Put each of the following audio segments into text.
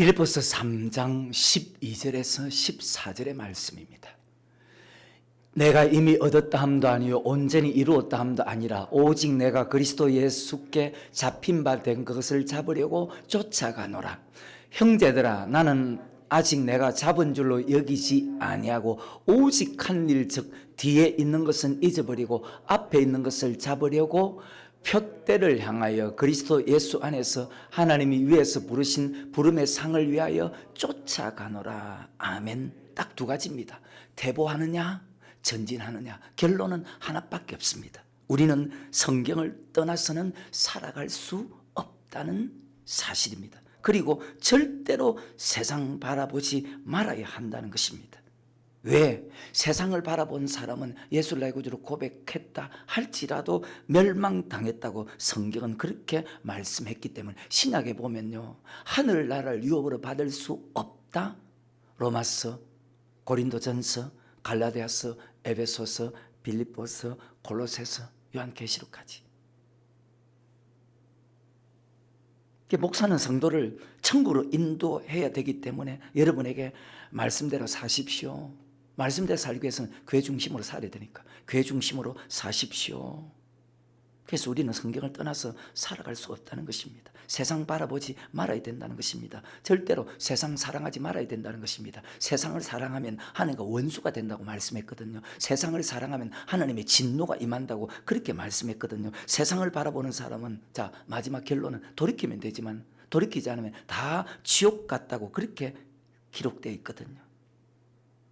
빌립보서 3장 12절에서 14절의 말씀입니다. 내가 이미 얻었다 함도 아니요 온전히 이루었다 함도 아니라 오직 내가 그리스도 예수께 잡힌 바 된 것을 잡으려고 쫓아가노라. 형제들아, 나는 아직 내가 잡은 줄로 여기지 아니하고 오직 한 일 즉 뒤에 있는 것은 잊어버리고 앞에 있는 것을 잡으려고 표대를 향하여 그리스도 예수 안에서 하나님이 위에서 부르신 부름의 상을 위하여 쫓아가노라. 아멘. 딱 두 가지입니다. 퇴보하느냐 전진하느냐. 결론은 하나밖에 없습니다. 우리는 성경을 떠나서는 살아갈 수 없다는 사실입니다. 그리고 절대로 세상 바라보지 말아야 한다는 것입니다. 왜? 세상을 바라본 사람은 예수를 나의 구주로 고백했다 할지라도 멸망당했다고 성경은 그렇게 말씀했기 때문에 신약에 보면요, 하늘나라를 유업으로 받을 수 없다. 로마서, 고린도전서, 갈라디아서, 에베소서, 빌립보서, 골로새서, 요한계시록까지. 목사는 성도를 천국으로 인도해야 되기 때문에 여러분에게 말씀대로 사십시오. 말씀대로 살기 위해서는 교회 중심으로 살아야 되니까 교회 중심으로 사십시오. 그래서 우리는 성경을 떠나서 살아갈 수 없다는 것입니다. 세상 바라보지 말아야 된다는 것입니다. 절대로 세상 사랑하지 말아야 된다는 것입니다. 세상을 사랑하면 하나님과 원수가 된다고 말씀했거든요. 세상을 사랑하면 하나님의 진노가 임한다고 그렇게 말씀했거든요. 세상을 바라보는 사람은 자 마지막 결론은 돌이키면 되지만 돌이키지 않으면 다 지옥 같다고 그렇게 기록되어 있거든요.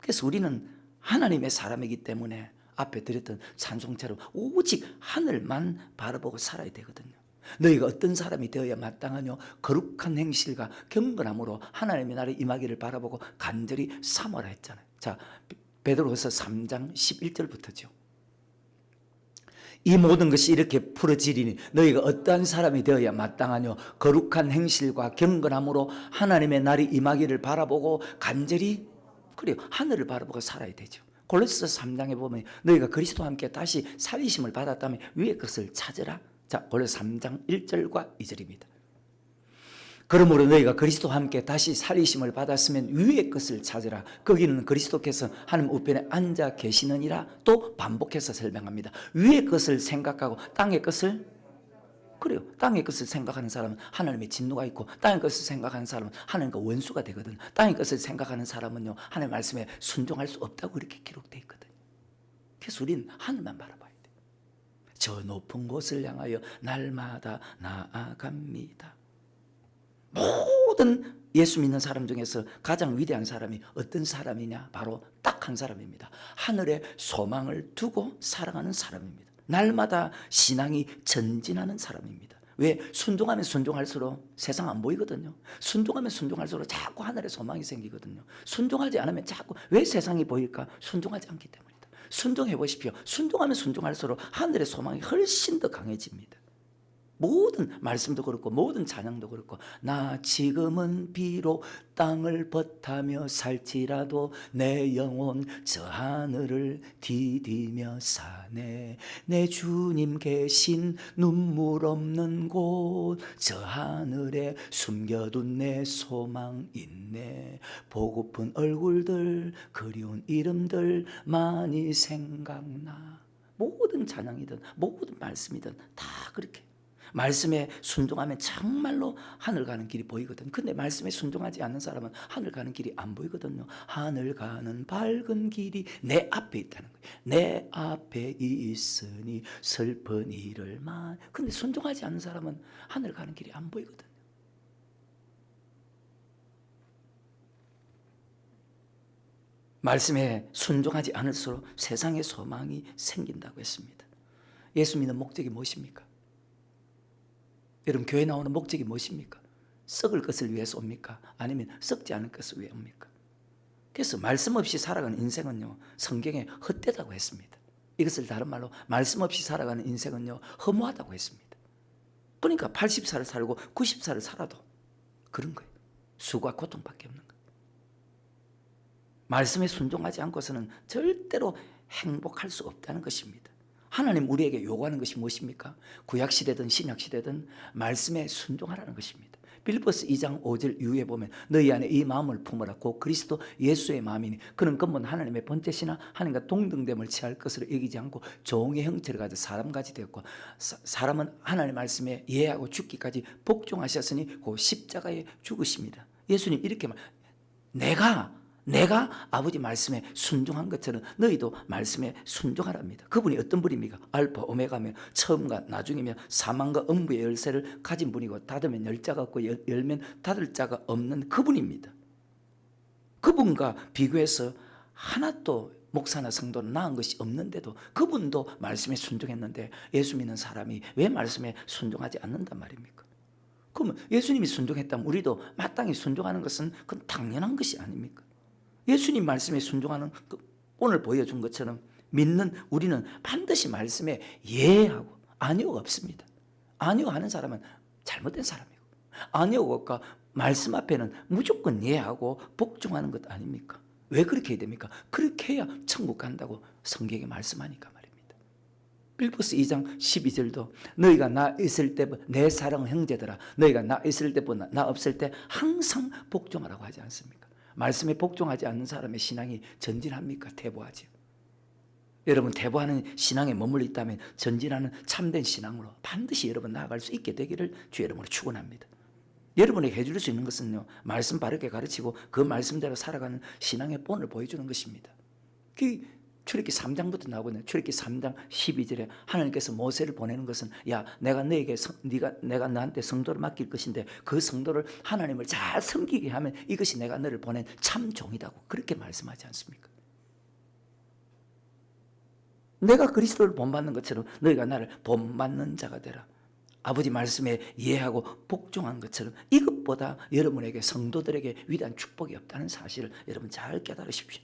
그래서 우리는 하나님의 사람이기 때문에 앞에 드렸던 찬송처럼 오직 하늘만 바라보고 살아야 되거든요. 너희가 어떤 사람이 되어야 마땅하뇨? 거룩한 행실과 경건함으로 하나님의 나라에 임하기를 바라보고 간절히 삼으라 했잖아요. 자, 베드로후서 3장 11절부터죠. 이 모든 것이 이렇게 풀어지리니 너희가 어떠한 사람이 되어야 마땅하뇨? 거룩한 행실과 경건함으로 하나님의 날이 임하기를 바라보고 간절히 그리고 하늘을 바라보고 살아야 되죠. 골로새서 3장에 보면 너희가 그리스도와 함께 다시 살리심을 받았다면 위의 것을 찾으라. 자, 골로새 3장 1절과 2절입니다. 그러므로 너희가 그리스도와 함께 다시 살리심을 받았으면 위의 것을 찾으라. 거기는 그리스도께서 하나님 우편에 앉아 계시느니라. 또 반복해서 설명합니다. 위의 것을 생각하고 땅의 것을 그래요. 땅의 것을 생각하는 사람은 하나님의 진노가 있고 땅의 것을 생각하는 사람은 하나님과 원수가 되거든. 땅의 것을 생각하는 사람은요 하나님 말씀에 순종할 수 없다고 이렇게 기록되어 있거든요. 그래서 우리는 하늘만 바라봐야 돼요. 저 높은 곳을 향하여 날마다 나아갑니다. 모든 예수 믿는 사람 중에서 가장 위대한 사람이 어떤 사람이냐? 바로 딱 한 사람입니다. 하늘에 소망을 두고 살아가는 사람입니다. 날마다 신앙이 전진하는 사람입니다. 왜? 순종하면 순종할수록 세상 안 보이거든요. 순종하면 순종할수록 자꾸 하늘에 소망이 생기거든요. 순종하지 않으면 자꾸 왜 세상이 보일까? 순종하지 않기 때문이다. 순종해 보십시오. 순종하면 순종할수록 하늘의 소망이 훨씬 더 강해집니다. 모든 말씀도 그렇고 모든 찬양도 그렇고 나 지금은 비록 땅을 벗하며 살지라도 내 영혼 저 하늘을 디디며 사네. 내 주님 계신 눈물 없는 곳 저 하늘에 숨겨둔 내 소망 있네. 보고픈 얼굴들 그리운 이름들 많이 생각나. 모든 찬양이든 모든 말씀이든 다 그렇게 말씀에 순종하면 정말로 하늘 가는 길이 보이거든. 근데 말씀에 순종하지 않는 사람은 하늘 가는 길이 안 보이거든요. 하늘 가는 밝은 길이 내 앞에 있다는 거예요. 내 앞에 있으니 슬픈 일을 근데 순종하지 않는 사람은 하늘 가는 길이 안 보이거든요. 말씀에 순종하지 않을수록 세상의 소망이 생긴다고 했습니다. 예수 믿는 목적이 무엇입니까? 여러분 교회 나오는 목적이 무엇입니까? 썩을 것을 위해서 옵니까? 아니면 썩지 않을 것을 위해 옵니까? 그래서 말씀 없이 살아가는 인생은요 성경에 헛되다고 했습니다. 이것을 다른 말로 말씀 없이 살아가는 인생은요 허무하다고 했습니다. 그러니까 80살을 살고 90살을 살아도 그런 거예요. 수고와 고통밖에 없는 거예요. 말씀에 순종하지 않고서는 절대로 행복할 수 없다는 것입니다. 하나님 우리에게 요구하는 것이 무엇입니까? 구약시대든 신약시대든 말씀에 순종하라는 것입니다. 빌립보서 2장 5절 이후에 보면 너희 안에 이 마음을 품어라. 곧 그리스도 예수의 마음이니 그는 근본 하나님의 번제시나 하나님과 동등됨을 취할 것으로 여기지 않고 종의 형체를 가져 사람같이 되었고 사람은 하나님의 말씀에 이해하고 죽기까지 복종하셨으니 그 십자가에 죽으십니다. 예수님 이렇게 내가 아버지 말씀에 순종한 것처럼 너희도 말씀에 순종하랍니다. 그분이 어떤 분입니까? 알파 오메가며 처음과 나중이며 사망과 음부의 열쇠를 가진 분이고 닫으면 열 자가 없고 열면 닫을 자가 없는 그분입니다. 그분과 비교해서 하나도 목사나 성도는 나은 것이 없는데도 그분도 말씀에 순종했는데 예수 믿는 사람이 왜 말씀에 순종하지 않는단 말입니까? 그러면 예수님이 순종했다면 우리도 마땅히 순종하는 것은 그건 당연한 것이 아닙니까? 예수님 말씀에 순종하는 오늘 보여준 것처럼 믿는 우리는 반드시 말씀에 예하고 아니오가 없습니다. 아니오 하는 사람은 잘못된 사람이고 아니오가 말씀 앞에는 무조건 예하고 복종하는 것 아닙니까? 왜 그렇게 해야 됩니까? 그렇게 해야 천국 간다고 성경에 말씀하니까 말입니다. 빌립보서 2장 12절도 너희가 나 있을 때 내 사랑 형제들아 너희가 나 있을 때보다 나 없을 때 항상 복종하라고 하지 않습니까? 말씀에 복종하지 않는 사람의 신앙이 전진합니까? 퇴보하죠. 여러분 퇴보하는 신앙에 머물러 있다면 전진하는 참된 신앙으로 반드시 여러분 나아갈 수 있게 되기를 주 여러분으로 축원합니다. 여러분에게 해줄 수 있는 것은요 말씀 바르게 가르치고 그 말씀대로 살아가는 신앙의 본을 보여주는 것입니다. 그 출애굽기 3장부터 나오거든요. 출애굽기 3장 12절에 하나님께서 모세를 보내는 것은 야 내가 내가 너한테 성도를 맡길 것인데 그 성도를 하나님을 잘 섬기게 하면 이것이 내가 너를 보낸 참 종이다고 그렇게 말씀하지 않습니까? 내가 그리스도를 본받는 것처럼 너희가 나를 본받는 자가 되라. 아버지 말씀에 이해하고 복종한 것처럼 이것보다 여러분에게 성도들에게 위대한 축복이 없다는 사실을 여러분 잘 깨달으십시오.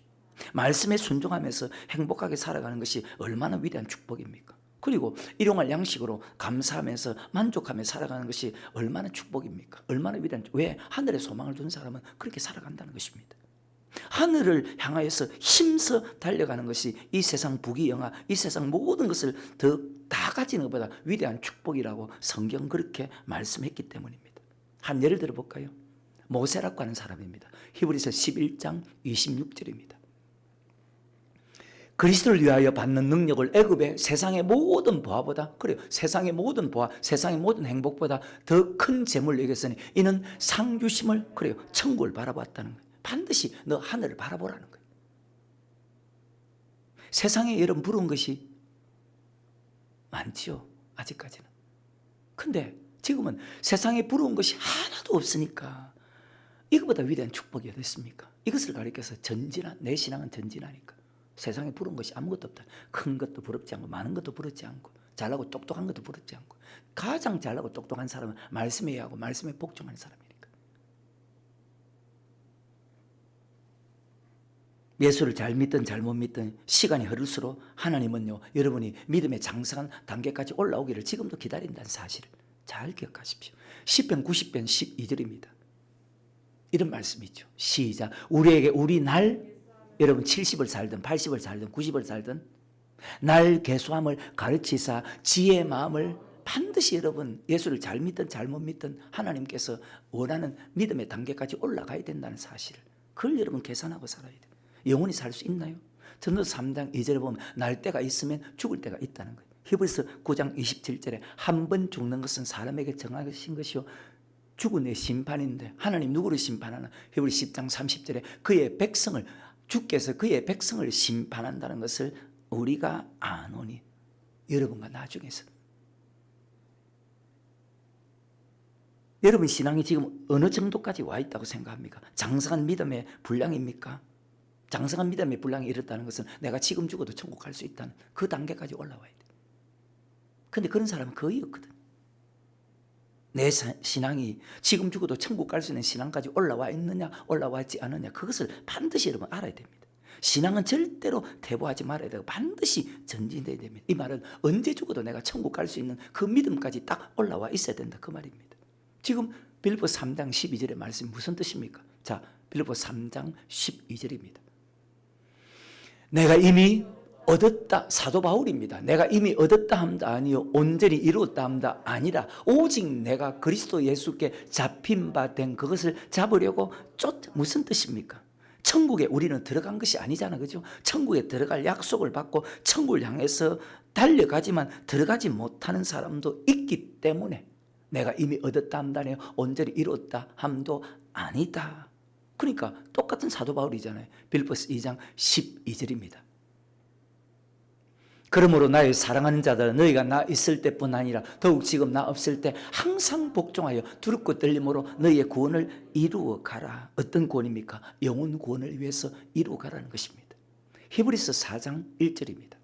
말씀에 순종하면서 행복하게 살아가는 것이 얼마나 위대한 축복입니까? 그리고 일용할 양식으로 감사하면서 만족하며 살아가는 것이 얼마나 축복입니까? 얼마나 위대한 왜 하늘에 소망을 둔 사람은 그렇게 살아간다는 것입니다. 하늘을 향하여서 힘써 달려가는 것이 이 세상 부귀영화 이 세상 모든 것을 다 가지는 것보다 위대한 축복이라고 성경 그렇게 말씀했기 때문입니다. 한 예를 들어 볼까요? 모세라고 하는 사람입니다. 히브리서 11장 26절입니다. 그리스도를 위하여 받는 능력을 애굽의 세상의 모든 보화보다 그래요. 세상의 모든 보화, 세상의 모든 행복보다 더 큰 재물을 여겼으니 이는 상주심을 그래요. 천국을 바라보았다는 거예요. 반드시 너 하늘을 바라보라는 거예요. 세상에 여러분 부러운 것이 많지요. 아직까지는. 근데 지금은 세상에 부러운 것이 하나도 없으니까 이것보다 위대한 축복이 어디 있습니까? 이것을 가리켜서 내 신앙은 전진하니까. 세상에 부러운 것이 아무것도 없다. 큰 것도 부럽지 않고 많은 것도 부럽지 않고 잘나고 똑똑한 것도 부럽지 않고 가장 잘나고 똑똑한 사람은 말씀에 의하고 말씀에 복종하는 사람이니까. 예수를 잘 믿든 잘못 믿든 시간이 흐를수록 하나님은요 여러분이 믿음의 장성한 단계까지 올라오기를 지금도 기다린다는 사실을 잘 기억하십시오. 시편 90편 12절입니다. 이런 말씀이 있죠. 시작. 우리에게 우리 날 여러분 70을 살든 80을 살든 90을 살든 날 계수함을 가르치사 지혜의 마음을 반드시 여러분 예수를 잘 믿든 잘못 믿든 하나님께서 원하는 믿음의 단계까지 올라가야 된다는 사실을 그걸 여러분 계산하고 살아야 돼요. 영원히 살 수 있나요? 전도서 3장 2절에 보면 날 때가 있으면 죽을 때가 있다는 거예요. 히브리서 9장 27절에 한 번 죽는 것은 사람에게 정하신 것이요 죽은 의 심판인데 하나님 누구를 심판하나? 히브리서 10장 30절에 그의 백성을 주께서 그의 백성을 심판한다는 것을 우리가 아노니 여러분과 나중에서 여러분 신앙이 지금 어느 정도까지 와 있다고 생각합니까? 장성한 믿음의 분량입니까? 장성한 믿음의 분량이 이렇다는 것은 내가 지금 죽어도 천국 갈 수 있다는 그 단계까지 올라와야 돼. 근데 그런 사람은 거의 없거든. 내 신앙이 지금 죽어도 천국 갈 수 있는 신앙까지 올라와 있느냐 올라와 있지 않느냐 그것을 반드시 여러분 알아야 됩니다. 신앙은 절대로 퇴보하지 말아야 되고 반드시 전진해야 됩니다. 이 말은 언제 죽어도 내가 천국 갈 수 있는 그 믿음까지 딱 올라와 있어야 된다 그 말입니다. 지금 빌립보 3장 12절의 말씀이 무슨 뜻입니까? 자, 빌립보 3장 12절입니다. 내가 이미 얻었다, 사도 바울입니다. 내가 이미 얻었다 함다 아니요 온전히 이루었다 함다 아니라 오직 내가 그리스도 예수께 잡힌 바 된 그것을 잡으려고 무슨 뜻입니까? 천국에 우리는 들어간 것이 아니잖아, 그죠? 천국에 들어갈 약속을 받고 천국을 향해서 달려가지만 들어가지 못하는 사람도 있기 때문에 내가 이미 얻었다 함다 아니요 온전히 이루었다 함도 아니다. 그러니까 똑같은 사도 바울이잖아요. 빌립보서 2장 12절입니다. 그러므로 나의 사랑하는 자들아 너희가 나 있을 때뿐 아니라 더욱 지금 나 없을 때 항상 복종하여 두렵고 떨림으로 너희의 구원을 이루어 가라. 어떤 구원입니까? 영혼 구원을 위해서 이루어 가라는 것입니다. 히브리서 4장 1절입니다.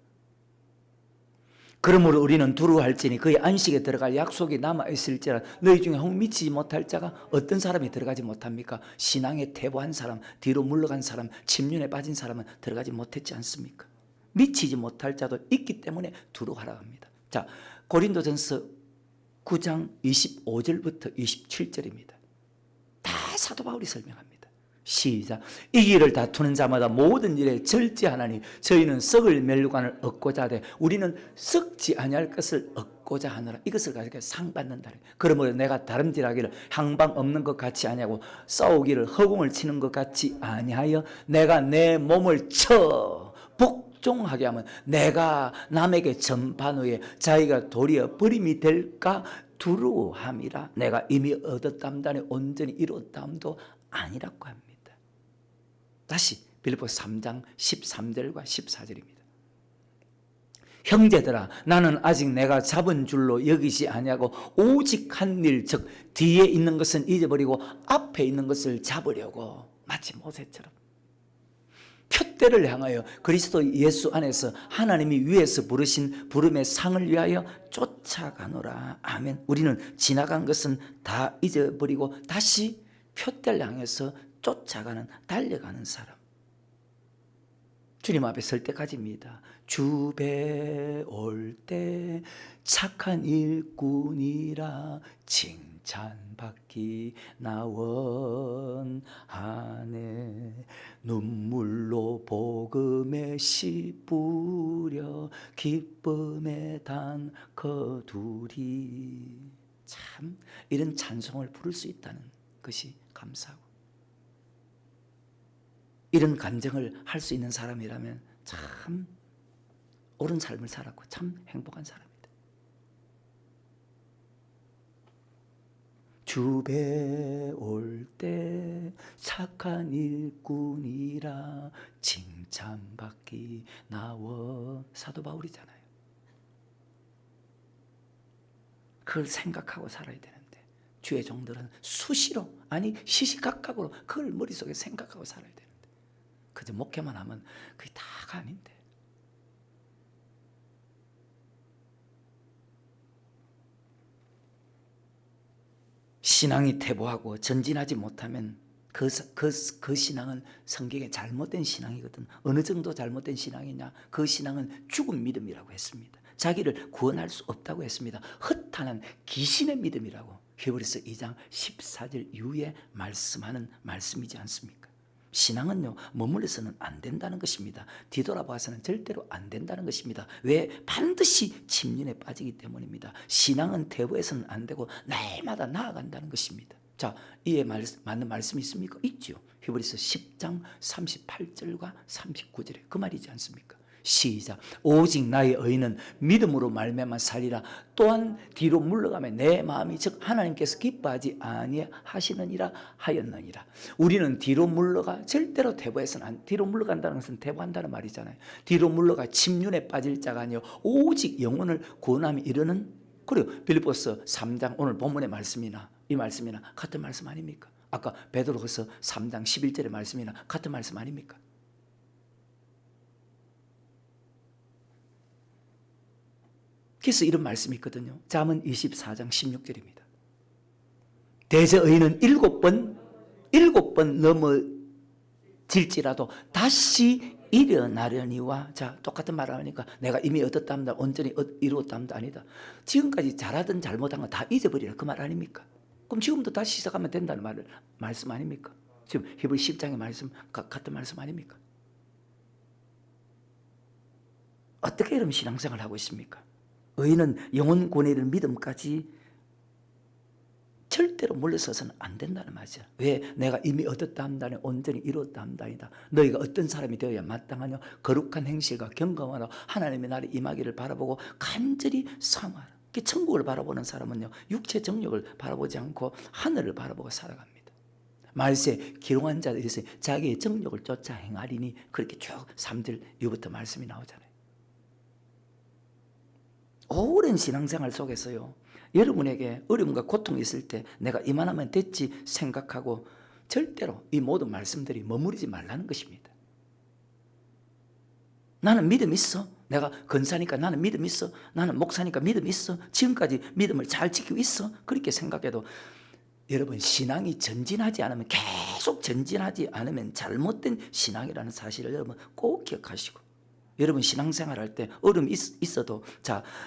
그러므로 우리는 두려워할지니 그의 안식에 들어갈 약속이 남아있을지라 너희 중에 혹 미치지 못할 자가 어떤 사람이 들어가지 못합니까? 신앙에 퇴보한 사람, 뒤로 물러간 사람, 침륜에 빠진 사람은 들어가지 못했지 않습니까? 미치지 못할 자도 있기 때문에 두려워하라고 합니다. 자, 고린도전서 9장 25절부터 27절입니다. 다 사도 바울이 설명합니다. 시작. 이 길을 다투는 자마다 모든 일에 절제하나니 저희는 썩을 멸관을 얻고자 하되 우리는 썩지 아니할 것을 얻고자 하느라 이것을 가지고 상 받는다. 그러므로 내가 다름질하기를 향방 없는 것 같이 아니하고 싸우기를 허공을 치는 것 같이 아니하여 내가 내 몸을 쳐 복종하게 하면 내가 남에게 전판 후에 자기가 도리어 버림이 될까 두려워함이라. 내가 이미 얻었담다니 온전히 이뤘담도 아니라고 합니다. 다시 빌립보서 3장 13절과 14절입니다. 형제들아 나는 아직 내가 잡은 줄로 여기지 아니하고 오직 한 일 즉 뒤에 있는 것은 잊어버리고 앞에 있는 것을 잡으려고 마치 모세처럼 표대를 향하여 그리스도 예수 안에서 하나님이 위에서 부르신 부름의 상을 위하여 쫓아가노라. 아멘. 우리는 지나간 것은 다 잊어버리고 다시 표대를 향해서 쫓아가는 달려가는 사람. 주님 앞에 설 때까지입니다. 주배 올 때 착한 일꾼이라 칭찬받기 나원하네. 눈물로 복음에 씨 뿌려 기쁨에 단 거두리. 참 이런 찬송을 부를 수 있다는 것이 감사하고 이런 간증을 할 수 있는 사람이라면 참 옳은 삶을 살았고 참 행복한 사람이다. 주배 올 때 착한 일꾼이라 칭찬받기 나와. 사도 바울이잖아요. 그걸 생각하고 살아야 되는데 주의 종들은 수시로 아니 시시각각으로 그걸 머릿속에 생각하고 살아야 되는데 그저 목회만 하면 그게 다가 아닌데. 신앙이 퇴보하고 전진하지 못하면 그 신앙은 성경에 잘못된 신앙이거든. 어느 정도 잘못된 신앙이냐? 그 신앙은 죽은 믿음이라고 했습니다. 자기를 구원할 수 없다고 했습니다. 허탄한 귀신의 믿음이라고 히브리서 2장 14절 이후에 말씀하는 말씀이지 않습니까? 신앙은요 머물러서는 안 된다는 것입니다. 뒤돌아봐서는 절대로 안 된다는 것입니다. 왜? 반드시 침륜에 빠지기 때문입니다. 신앙은 퇴보해서는 안 되고 날마다 나아간다는 것입니다. 자, 이에 맞는 말씀이 있습니까? 있죠. 히브리서 10장 38절과 39절에 그 말이지 않습니까? 시작. 오직 나의 의는 믿음으로 말미암아 살리라. 또한 뒤로 물러가면 내 마음이 즉 하나님께서 기뻐하지 아니하시느니라 하였느니라. 우리는 뒤로 물러가 절대로 퇴보해서는 뒤로 물러간다는 것은 퇴보한다는 말이잖아요. 뒤로 물러가 침륜에 빠질 자가 아니요 오직 영혼을 구원함에 이르는. 그리고 빌립보서 3장 오늘 본문의 말씀이나 이 말씀이나 같은 말씀 아닙니까? 아까 베드로후서 3장 11절의 말씀이나 같은 말씀 아닙니까? 그래서 이런 말씀이 있거든요. 잠언 24장 16절입니다. 대저의인은 7번 넘어질지라도 다시 일어나려니와. 자, 똑같은 말을 하니까 내가 이미 얻었답니다. 온전히 이루었답니다. 아니다. 지금까지 잘하든 잘못한 거 다 잊어버리라 그 말 아닙니까? 그럼 지금부터 다시 시작하면 된다는 말씀 아닙니까? 지금 히브리 10장의 말씀 같은 말씀 아닙니까? 어떻게 여러분 신앙생활을 하고 있습니까? 의인은 영혼 구원의 믿음까지 절대로 물러서서는 안 된다는 말이죠. 왜? 내가 이미 얻었다 함다니 온전히 이루었다 함다니다. 너희가 어떤 사람이 되어야 마땅하냐? 거룩한 행실과 경건하라. 하나님의 나라에 임하기를 바라보고 간절히 사모하라. 천국을 바라보는 사람은요, 육체 정욕을 바라보지 않고 하늘을 바라보고 살아갑니다. 말세 기롱한 자들이 자기의 정욕을 쫓아 행하리니, 그렇게 쭉 3절 이후부터 말씀이 나오잖아요. 오랜 신앙생활 속에서요, 여러분에게 어려움과 고통이 있을 때 내가 이만하면 됐지 생각하고 절대로 이 모든 말씀들이 머무르지 말라는 것입니다. 나는 믿음 있어. 내가 권사니까 나는 믿음 있어. 나는 목사니까 믿음 있어. 지금까지 믿음을 잘 지키고 있어. 그렇게 생각해도 여러분, 신앙이 전진하지 않으면, 계속 전진하지 않으면 잘못된 신앙이라는 사실을 여러분 꼭 기억하시고, 여러분 신앙생활 할 때 어려움이 있어도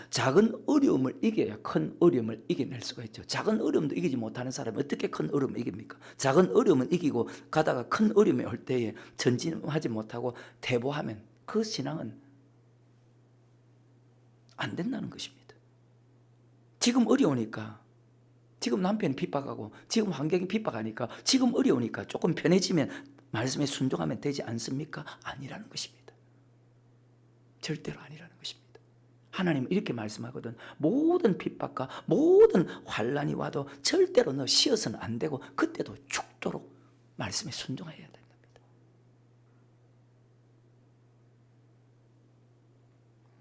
작은 어려움을 이겨야 큰 어려움을 이겨낼 수가 있죠. 작은 어려움도 이기지 못하는 사람이 어떻게 큰 어려움을 이깁니까? 작은 어려움은 이기고 가다가 큰 어려움이 올 때에 전진하지 못하고 퇴보하면 그 신앙은 안 된다는 것입니다. 지금 어려우니까, 지금 남편이 핍박하고 지금 환경이 핍박하니까, 지금 어려우니까 조금 편해지면 말씀에 순종하면 되지 않습니까? 아니라는 것입니다. 절대로 아니라는 것입니다. 하나님은 이렇게 말씀하거든. 모든 핍박과 모든 환난이 와도 절대로 너 쉬어서는 안 되고, 그때도 죽도록 말씀에 순종해야 된답니다.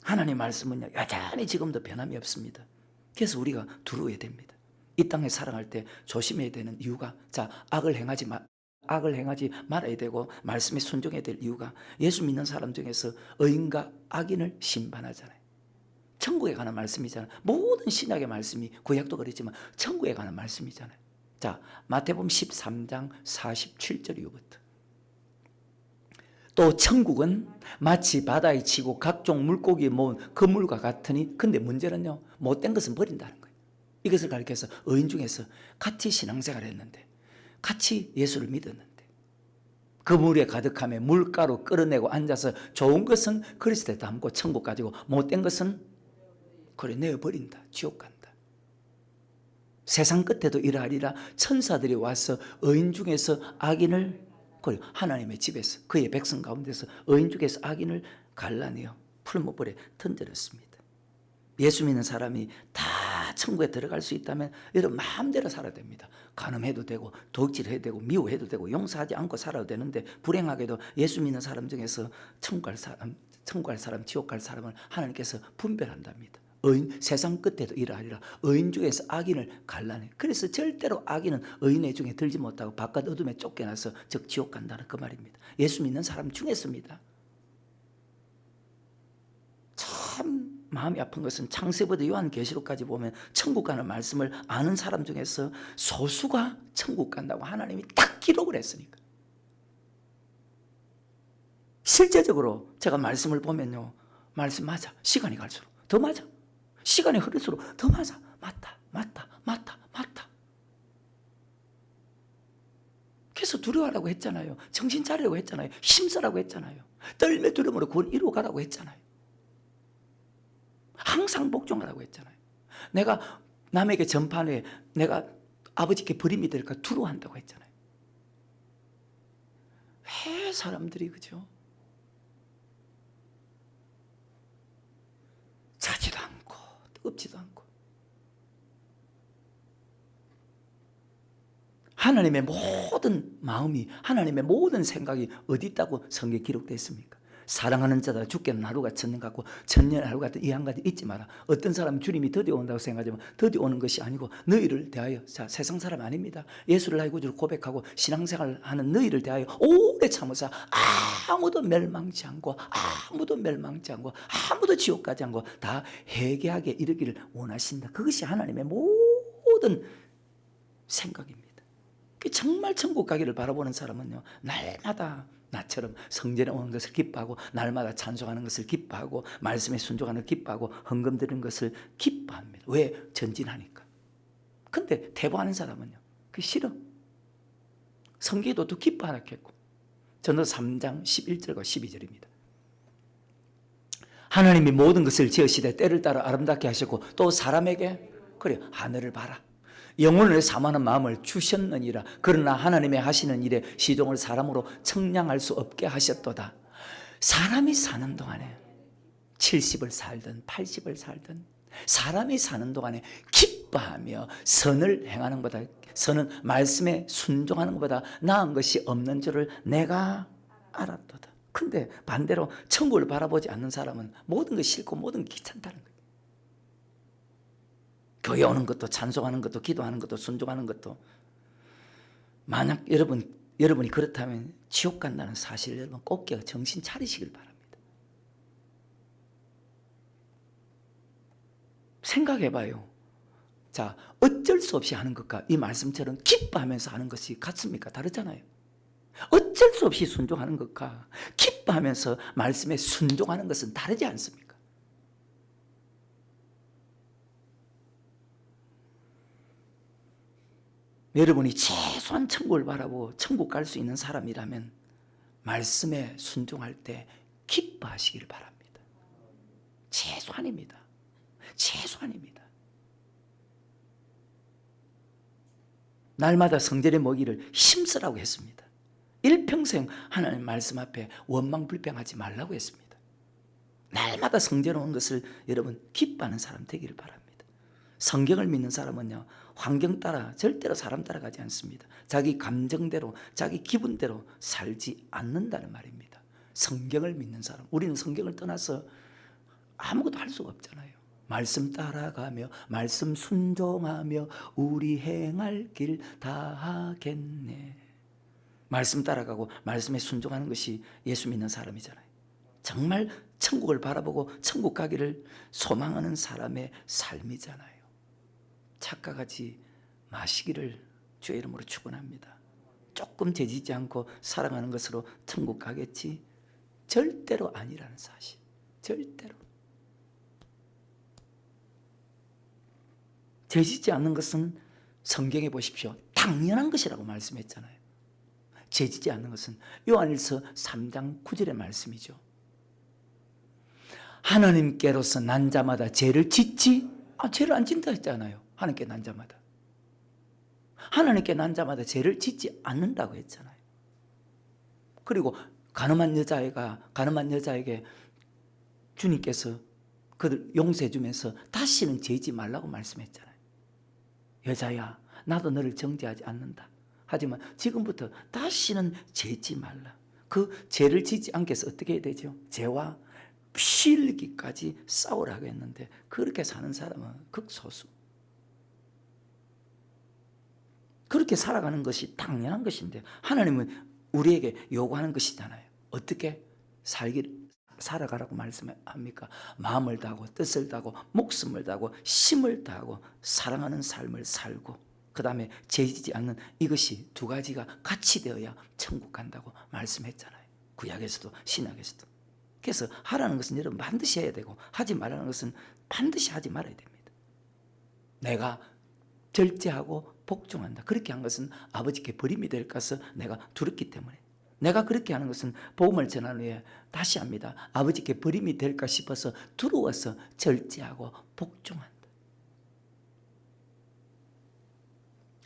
하나님 말씀은요, 여전히 지금도 변함이 없습니다. 그래서 우리가 두려워야 됩니다. 이 땅에 살아갈 때 조심해야 되는 이유가, 악을 행하지 말아야 되고 말씀에 순종해야 될 이유가, 예수 믿는 사람 중에서 의인과 악인을 심판하잖아요. 천국에 관한 말씀이잖아요. 모든 신약의 말씀이, 구약도 그렇지만 천국에 관한 말씀이잖아요. 마태복음 13장 47절 이후부터, 또 천국은 마치 바다에 치고 각종 물고기에 모은 그물과 같으니, 근데 문제는요, 못된 것은 버린다는 거예요. 이것을 가리켜서 의인 중에서 같이 신앙생활을 했는데, 같이 예수를 믿었는데, 그 물에 가득함에 물가로 끌어내고 앉아서 좋은 것은 그리스도에 담고 천국 가지고 못된 것은 그래 내어버린다. 지옥 간다. 세상 끝에도 이러하리라. 천사들이 와서 의인 중에서 악인을, 그리고 하나님의 집에서 그의 백성 가운데서 의인 중에서 악인을 갈라내어 풀무불에 던져냈습니다. 예수 믿는 사람이 다 천국에 들어갈 수 있다면 여러분 마음대로 살아야 됩니다. 간음해도 되고 도둑질해도 되고 미워해도 되고 용서하지 않고 살아도 되는데, 불행하게도 예수 믿는 사람 중에서 천국 갈 사람, 지옥 갈 사람을 하나님께서 분별한답니다. 의인, 세상 끝에도 이러하리라. 의인 중에서 악인을 갈라내. 그래서 절대로 악인은 의인의 중에 들지 못하고 바깥 어둠에 쫓겨나서 즉 지옥 간다는 그 말입니다. 예수 믿는 사람 중에서입니다. 참 마음이 아픈 것은 창세부터 요한계시록까지 보면 천국 가는 말씀을 아는 사람 중에서 소수가 천국 간다고 하나님이 딱 기록을 했으니까. 실제적으로 제가 말씀을 보면요, 말씀 맞아. 시간이 갈수록 더 맞아. 시간이 흐를수록 더 맞아. 맞다. 그래서 두려워하라고 했잖아요. 정신 차리라고 했잖아요. 힘쓰라고 했잖아요. 떨며 두려움으로 구원 이루어 가라고 했잖아요. 항상 복종하라고 했잖아요. 내가 남에게 전파한 후에 내가 아버지께 버림이 될까 두려워한다고 했잖아요. 왜 사람들이 그죠? 자지도 않고 뜨겁지도 않고. 하나님의 모든 마음이, 하나님의 모든 생각이 어디 있다고 성경에 기록되어 있습니까? 사랑하는 자다 죽게는 하루가 천년 같고 천년의 하루 같은 이 한 가지 잊지 마라. 어떤 사람은 주님이 드디어 온다고 생각하지만 드디어 오는 것이 아니고 너희를 대하여, 세상 사람 아닙니다. 예수를 나의 구주로 고백하고 신앙생활을 하는 너희를 대하여 오래 참으사 아무도 멸망치 않고 아무도 지옥 가지 않고 다 회개하게 이르기를 원하신다. 그것이 하나님의 모든 생각입니다. 정말 천국 가기를 바라보는 사람은요, 날마다 나처럼 성전에 오는 것을 기뻐하고, 날마다 찬송하는 것을 기뻐하고, 말씀에 순종하는 것을 기뻐하고, 헌금 드리는 것을 기뻐합니다. 왜? 전진하니까. 근데 퇴보하는 사람은요, 그게 싫어. 성경에도 또 기뻐하라 했고, 전도 3장 11절과 12절입니다. 하나님이 모든 것을 지으시되 때를 따라 아름답게 하셨고 또 사람에게 그래 하늘을 봐라. 영혼을 사모하는 마음을 주셨느니라. 그러나 하나님의 하시는 일에 시종을 사람으로 청량할 수 없게 하셨도다. 사람이 사는 동안에 70을 살든 80을 살든 사람이 사는 동안에 기뻐하며 선을 행하는 것보다, 선은 말씀에 순종하는 것보다 나은 것이 없는 줄을 내가 알았도다. 근데 반대로 천국을 바라보지 않는 사람은 모든 것이 싫고 모든 게 귀찮다는 거예요. 교회 오는 것도 찬송하는 것도 기도하는 것도 순종하는 것도. 만약 여러분이 그렇다면 지옥 간다는 사실을 여러분 꼭 정신 차리시길 바랍니다. 생각해봐요. 자, 어쩔 수 없이 하는 것과 이 말씀처럼 기뻐하면서 하는 것이 같습니까? 다르잖아요. 어쩔 수 없이 순종하는 것과 기뻐하면서 말씀에 순종하는 것은 다르지 않습니까? 여러분이 최소한 천국을 바라보고 천국 갈 수 있는 사람이라면 말씀에 순종할 때 기뻐하시기를 바랍니다. 최소한입니다. 최소한입니다. 날마다 성전에 먹이를 힘쓰라고 했습니다. 일평생 하나님 말씀 앞에 원망불평하지 말라고 했습니다. 날마다 성전에 온 것을 여러분 기뻐하는 사람 되기를 바랍니다. 성경을 믿는 사람은요, 환경 따라 절대로 사람 따라가지 않습니다. 자기 감정대로 자기 기분대로 살지 않는다는 말입니다. 성경을 믿는 사람, 우리는 성경을 떠나서 아무것도 할 수가 없잖아요. 말씀 따라가며 말씀 순종하며 우리 행할 길 다 하겠네. 말씀 따라가고 말씀에 순종하는 것이 예수 믿는 사람이잖아요. 정말 천국을 바라보고 천국 가기를 소망하는 사람의 삶이잖아요. 착각하지 마시기를 주의 이름으로 축원합니다. 조금 재지지 않고 살아가는 것으로 천국 가겠지? 절대로 아니라는 사실. 절대로. 재지지 않는 것은 성경에 보십시오. 당연한 것이라고 말씀했잖아요. 재지지 않는 것은 요한일서 3장 9절의 말씀이죠. 하나님께로서 난 자마다 죄를 짓지? 죄를 안 짓는다 했잖아요. 하나님께 난 자마다. 하나님께 난 자마다 죄를 짓지 않는다고 했잖아요. 그리고 가늠한 여자에게 주님께서 그들 용서해 주면서 다시는 죄지 말라고 말씀했잖아요. 여자야, 나도 너를 정죄하지 않는다. 하지만 지금부터 다시는 죄지 말라. 그 죄를 짓지 않게 해서 어떻게 해야 되죠? 죄와 피 흘리기까지 싸우라고 했는데 그렇게 사는 사람은 극소수. 그렇게 살아가는 것이 당연한 것인데 하나님은 우리에게 요구하는 것이잖아요. 어떻게 살아가라고 말씀합니까? 마음을 다하고 뜻을 다하고 목숨을 다하고 힘을 다하고 사랑하는 삶을 살고 그 다음에 죄지지 않는 이것이 두 가지가 같이 되어야 천국 간다고 말씀했잖아요. 구약에서도 신약에서도. 그래서 하라는 것은 여러분 반드시 해야 되고 하지 말라는 것은 반드시 하지 말아야 됩니다. 내가 절제하고 복종한다. 그렇게 한 것은 아버지께 버림이 될까 해서 내가 두렵기 때문에. 내가 그렇게 하는 것은 복음을 전한 후에 다시 합니다. 아버지께 버림이 될까 싶어서 두려워서 절제하고 복종한다.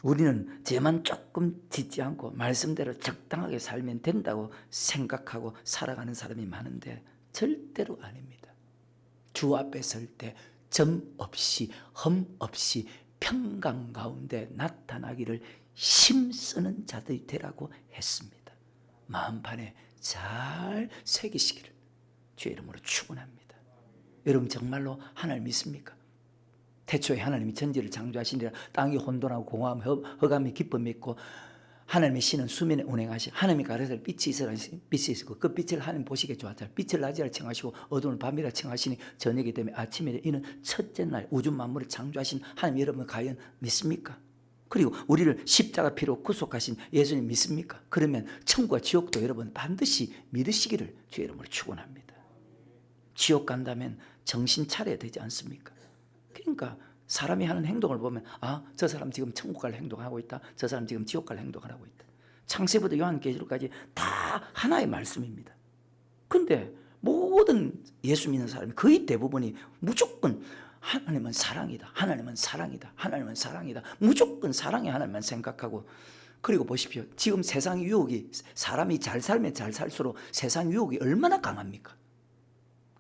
우리는 죄만 조금 짓지 않고 말씀대로 적당하게 살면 된다고 생각하고 살아가는 사람이 많은데 절대로 아닙니다. 주 앞에 설 때 점 없이 흠 없이 평강 가운데 나타나기를 힘쓰는 자들이 되라고 했습니다. 마음판에 잘 새기시기를 주의 이름으로 축원합니다. 여러분 정말로 하나님 믿습니까? 태초에 하나님이 전지를 창조하시니라. 땅이 혼돈하고 공허함 흑암이 기쁨이 있고 하나님의 신은 수면에 운행하시. 하나님이 가르쳐 빛이 있으라. 빛이 있고 그 빛을 하나님 보시기에 좋았다. 빛을 낮이라 칭하시고 어두운 밤이라 칭하시니 저녁이 되면 아침이 이는 첫째 날 우주 만물을 창조하신 하나님 여러분 과연 믿습니까? 그리고 우리를 십자가 피로 구속하신 예수님 믿습니까? 그러면 천국과 지옥도 여러분 반드시 믿으시기를 주의 이름으로 축원합니다. 지옥 간다면 정신 차려야 되지 않습니까? 그러니까 사람이 하는 행동을 보면 저 사람 지금 천국 갈 행동하고 있다. 저 사람 지금 지옥 갈 행동을 하고 있다. 창세부터 요한계시록까지 다 하나의 말씀입니다. 근데 모든 예수 믿는 사람이 거의 대부분이 무조건 하나님은 사랑이다, 하나님은 사랑이다, 하나님은 사랑이다, 무조건 사랑의 하나님만 생각하고. 그리고 보십시오. 지금 세상 유혹이, 사람이 잘 살면 잘 살수록 세상 유혹이 얼마나 강합니까?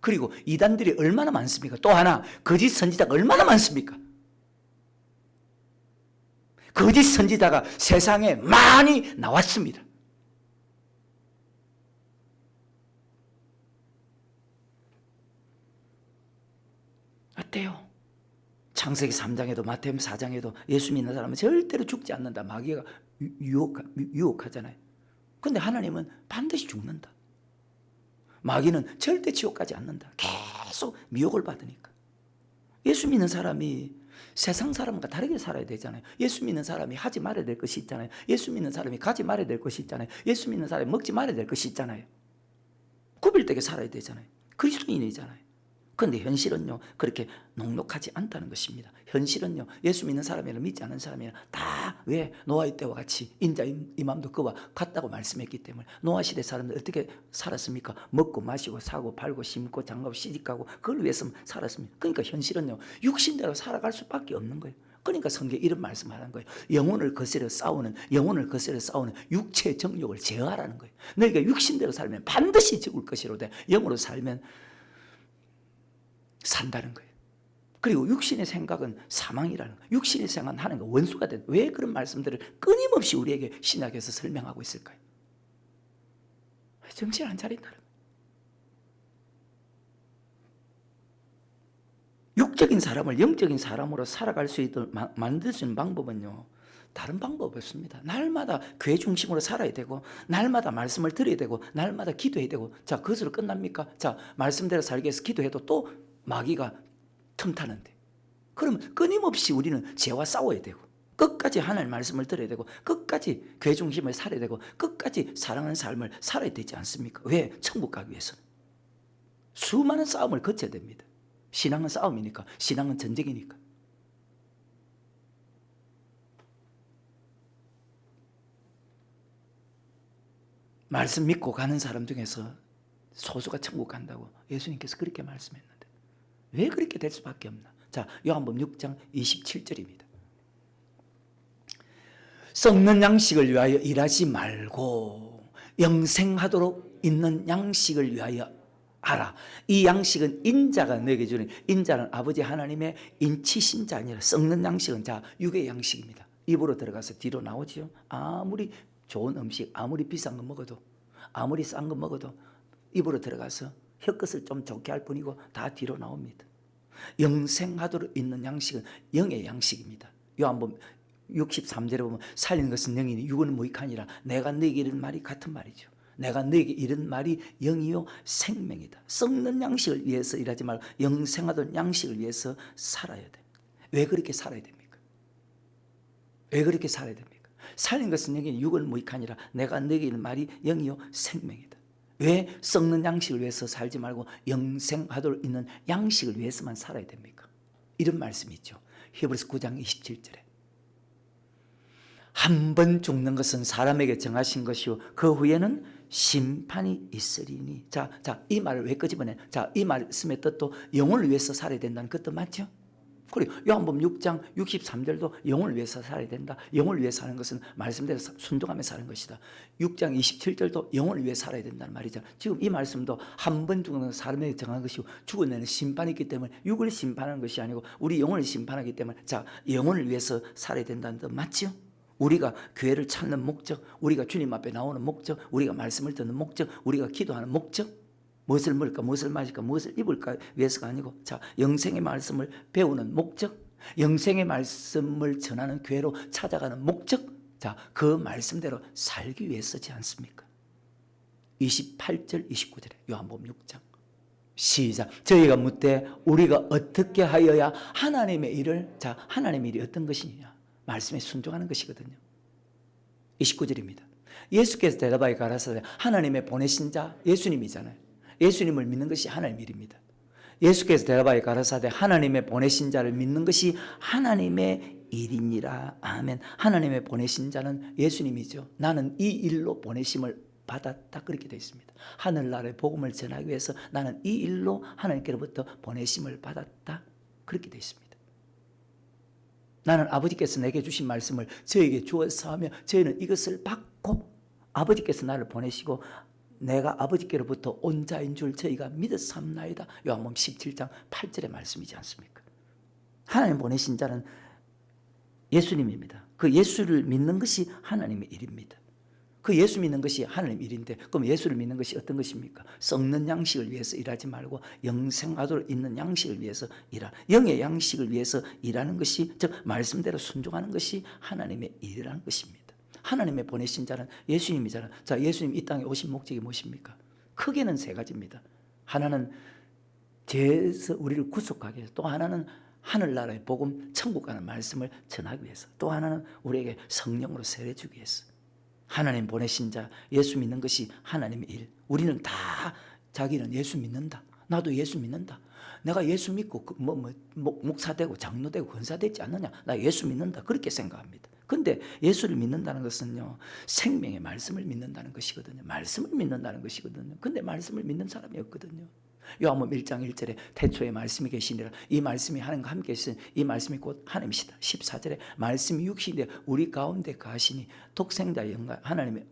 그리고 이단들이 얼마나 많습니까? 또 하나, 거짓 선지자가 얼마나 많습니까? 거짓 선지자가 세상에 많이 나왔습니다. 어때요? 창세기 3장에도 마태복음 4장에도 예수 믿는 사람은 절대로 죽지 않는다. 마귀가 유혹하잖아요. 그런데 하나님은 반드시 죽는다. 마귀는 절대 지옥 가지 않는다. 계속 미혹을 받으니까. 예수 믿는 사람이 세상 사람과 다르게 살아야 되잖아요. 예수 믿는 사람이 하지 말아야 될 것이 있잖아요. 예수 믿는 사람이 가지 말아야 될 것이 있잖아요. 예수 믿는 사람이 먹지 말아야 될 것이 있잖아요. 구별되게 살아야 되잖아요. 그리스도인이잖아요. 그런데 현실은요, 그렇게 녹록하지 않다는 것입니다. 현실은요, 예수 믿는 사람이나 믿지 않는 사람이나 다 왜 노아의 때와 같이 인자 이맘도 그와 같다고 말씀했기 때문에. 노아 시대 사람들 어떻게 살았습니까? 먹고 마시고 사고 팔고 심고 장가고 시집가고 그걸 위해서 살았습니다. 그러니까 현실은요, 육신대로 살아갈 수밖에 없는 거예요. 그러니까 성경에 이런 말씀하는 거예요. 영혼을 거스려 싸우는 육체의 정욕을 제어하라는 거예요. 너희가 육신대로 살면 반드시 죽을 것이로되 영으로 살면 산다는 거예요. 그리고 육신의 생각은 사망이라는 거예요. 육신의 생각은 하나님과 원수가 된다. 왜 그런 말씀들을 끊임없이 우리에게 신약에서 설명하고 있을까요? 정신 안 차린다는 거예요. 육적인 사람을 영적인 사람으로 살아갈 수 있도록 만들 수 있는 방법은요, 다른 방법 없습니다. 날마다 교회 중심으로 살아야 되고, 날마다 말씀을 들어야 되고, 날마다 기도해야 되고. 자, 그것으로 끝납니까? 자, 말씀대로 살기 위해서 기도해도 또 마귀가 틈타는데, 그러면 끊임없이 우리는 죄와 싸워야 되고, 끝까지 하나님의 말씀을 들어야 되고, 끝까지 교회 중심을 살아야 되고, 끝까지 사랑하는 삶을 살아야 되지 않습니까? 왜? 천국 가기 위해서는 수많은 싸움을 거쳐야 됩니다. 신앙은 싸움이니까, 신앙은 전쟁이니까. 말씀 믿고 가는 사람 중에서 소수가 천국 간다고 예수님께서 그렇게 말씀했는데 왜 그렇게 될 수밖에 없나? 자, 요한복음 6장 27절입니다. 썩는 양식을 위하여 일하지 말고 영생하도록 있는 양식을 위하여 하라. 이 양식은 인자가 너에게 주는, 인자는 아버지 하나님의 인치신 자 아니라 썩는 양식은 자 육의 양식입니다. 입으로 들어가서 뒤로 나오지요. 아무리 좋은 음식, 아무리 비싼 거 먹어도, 아무리 싼 거 먹어도 입으로 들어가서 혀끝을 좀 좋게 할 뿐이고 다 뒤로 나옵니다. 영생하도록 있는 양식은 영의 양식입니다. 요한복음 63절에 보면 살리는 것은 영이니 육은 무익하니라. 내가 너에게 이런 말이 같은 말이죠. 내가 너에게 이런 말이 영이요 생명이다. 썩는 양식을 위해서 일하지 말고 영생하던 양식을 위해서 살아야 돼. 왜 그렇게 살아야 됩니까? 왜 그렇게 살아야 됩니까? 살린 것은 영이니 육은 무익하니라. 내가 너에게 이런 말이 영이요 생명이다. 왜 썩는 양식을 위해서 살지 말고 영생하도록 있는 양식을 위해서만 살아야 됩니까? 이런 말씀이 있죠. 히브리서 9장 27절에 한 번 죽는 것은 사람에게 정하신 것이요 그 후에는 심판이 있으리니. 자, 이 말을 왜 끄집어내? 자, 이 말씀의 뜻도 영혼을 위해서 살아야 된다는 그 뜻 맞죠? 그리고 요한복음 6장 63절도 영혼을 위해서 살아야 된다. 영혼을 위해 사는 것은 말씀대로 순종하며 사는 것이다. 6장 27절도 영혼을 위해 살아야 된다는 말이죠. 지금 이 말씀도 한 번 죽는 것은 사람에게 정한 것이고 죽은 데는 심판이 있기 때문에 육을 심판하는 것이 아니고 우리 영혼을 심판하기 때문에 자, 영혼을 위해서 살아야 된다는 뜻 맞죠? 우리가 교회를 찾는 목적, 우리가 주님 앞에 나오는 목적, 우리가 말씀을 듣는 목적, 우리가 기도하는 목적, 무엇을 먹을까, 무엇을 마실까, 무엇을 입을까 위해서가 아니고 자, 영생의 말씀을 배우는 목적, 영생의 말씀을 전하는 교회로 찾아가는 목적, 자, 그 말씀대로 살기 위해서지 않습니까? 28절 29절에 요한복음 6장 시작. 저희가 묻되 우리가 어떻게 하여야 하나님의 일을, 자, 하나님의 일이 어떤 것이냐, 말씀에 순종하는 것이거든요. 29절입니다. 예수께서 대답하여 가라사대 하나님의 보내신 자 예수님이잖아요. 예수님을 믿는 것이 하나님의 일입니다. 예수께서 대답하여 가라사대 하나님의 보내신 자를 믿는 것이 하나님의 일이니라. 아멘. 하나님의 보내신 자는 예수님이죠. 나는 이 일로 보내심을 받았다 그렇게 되어 있습니다. 하늘나라의 복음을 전하기 위해서 나는 이 일로 하나님께로부터 보내심을 받았다 그렇게 되어 있습니다. 나는 아버지께서 내게 주신 말씀을 저에게 주어서 하며 저희는 이것을 받고 아버지께서 나를 보내시고 내가 아버지께로부터 온 자인 줄 저희가 믿었사옵나이다. 요한복음 17장 8절의 말씀이지 않습니까? 하나님 보내신 자는 예수님입니다. 그 예수를 믿는 것이 하나님의 일입니다. 그 예수 믿는 것이 하나님 일인데 그럼 예수를 믿는 것이 어떤 것입니까? 썩는 양식을 위해서 일하지 말고 영생하도록 있는 양식을 위해서 영의 양식을 위해서 일하는 것이 즉 말씀대로 순종하는 것이 하나님의 일이라는 것입니다. 하나님의 보내신 자는 예수님이잖아요. 자, 예수님 이 땅에 오신 목적이 무엇입니까? 크게는 세 가지입니다. 하나는 죄에서 우리를 구속하기 위해서, 또 하나는 하늘나라의 복음 천국 가는 말씀을 전하기 위해서, 또 하나는 우리에게 성령으로 세례 주기 위해서. 하나님 보내신 자 예수 믿는 것이 하나님의 일. 우리는 다 자기는 예수 믿는다. 나도 예수 믿는다. 내가 예수 믿고 목사 되고 장로 되고 권사 되지 않느냐. 나 예수 믿는다. 그렇게 생각합니다. 근데 예수를 믿는다는 것은요, 생명의 말씀을 믿는다는 것이거든요. 말씀을 믿는다는 것이거든요. 근데 말씀을 믿는 사람이 없거든요. 요한복음 1장 1절에 태초에 말씀이 계시니라. 이 말씀이 하나님과 함께 계신 이 말씀이 곧 하나님이시다. 14절에 말씀이 육신이 우리 가운데 가시니 독생자의 영광 하나님의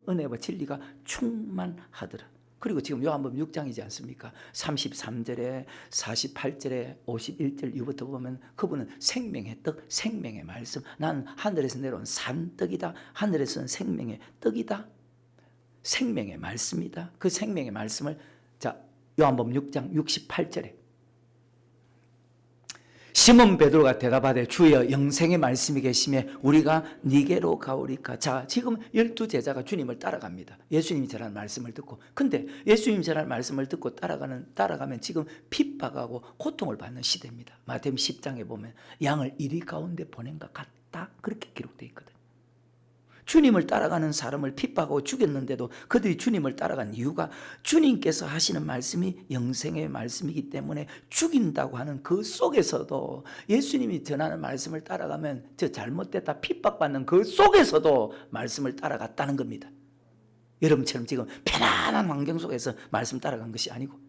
은혜와 진리가 충만하더라. 그리고 지금 요한복음 6장이지 않습니까? 33절에 48절에 51절 이후부터 보면 그분은 생명의 떡, 생명의 말씀. 난 하늘에서 내려온 산떡이다. 하늘에서는 생명의 떡이다. 생명의 말씀이다. 그 생명의 말씀을 자 요한복음 6장 68절에 시몬 베드로가 대답하되 주여 영생의 말씀이 계시매 우리가 니게로 가오리까. 자, 지금 12제자가 주님을 따라갑니다. 예수님이 전하는 말씀을 듣고. 근데 예수님이 전하는 말씀을 듣고 따라가면 지금 핍박하고 고통을 받는 시대입니다. 마태복음 10장에 보면 양을 이리 가운데 보낸 것 같다 그렇게 기록되어 있거든요. 주님을 따라가는 사람을 핍박하고 죽였는데도 그들이 주님을 따라간 이유가 주님께서 하시는 말씀이 영생의 말씀이기 때문에 죽인다고 하는 그 속에서도 예수님이 전하는 말씀을 따라가면 저 잘못됐다 핍박받는 그 속에서도 말씀을 따라갔다는 겁니다. 여러분처럼 지금 편안한 환경 속에서 말씀 따라간 것이 아니고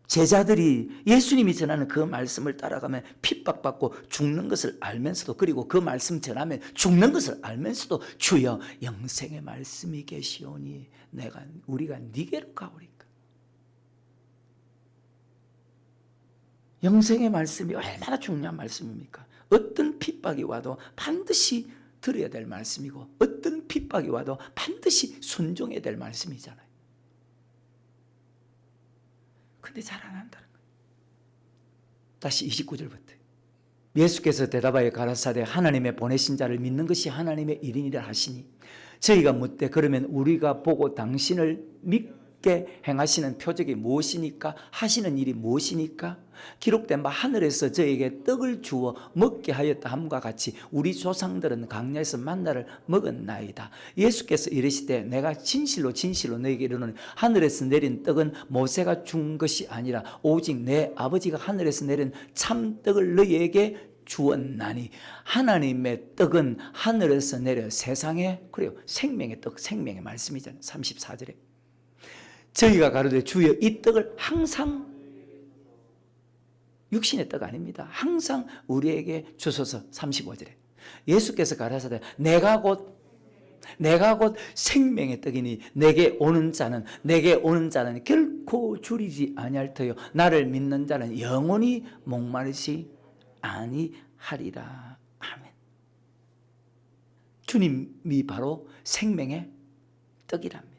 제자들이 예수님이 전하는 그 말씀을 따라가면 핍박받고 죽는 것을 알면서도 그리고 그 말씀 전하면 죽는 것을 알면서도 주여 영생의 말씀이 계시오니 우리가 니게로 가오리까. 영생의 말씀이 얼마나 중요한 말씀입니까? 어떤 핍박이 와도 반드시 들어야 될 말씀이고 어떤 핍박이 와도 반드시 순종해야 될 말씀이잖아요. 근데 잘 안 한다는 거예요. 다시 29절부터 예수께서 대답하여 가라사대 하나님의 보내신 자를 믿는 것이 하나님의 일이니라 하시니 저희가 묻되 그러면 우리가 보고 당신을 믿게 행하시는 표적이 무엇이니까 하시는 일이 무엇이니까 기록된 바 하늘에서 저에게 떡을 주어 먹게 하였다 함과 같이 우리 조상들은 광야에서 만나를 먹었나이다. 예수께서 이르시되 내가 진실로 진실로 너에게 이르노니 하늘에서 내린 떡은 모세가 준 것이 아니라 오직 내 아버지가 하늘에서 내린 참떡을 너희에게 주었나니 하나님의 떡은 하늘에서 내려 세상에 그래요 생명의 떡 생명의 말씀이잖아요. 34절에 저희가 가로되 주여 이 떡을 항상 육신의 떡 아닙니다. 항상 우리에게 주소서. 35절에 예수께서 가라사대 내가 곧 생명의 떡이니 내게 오는 자는 결코 줄이지 아니할 터요 나를 믿는 자는 영원히 목마르지 아니하리라. 아멘. 주님이 바로 생명의 떡이랍니다.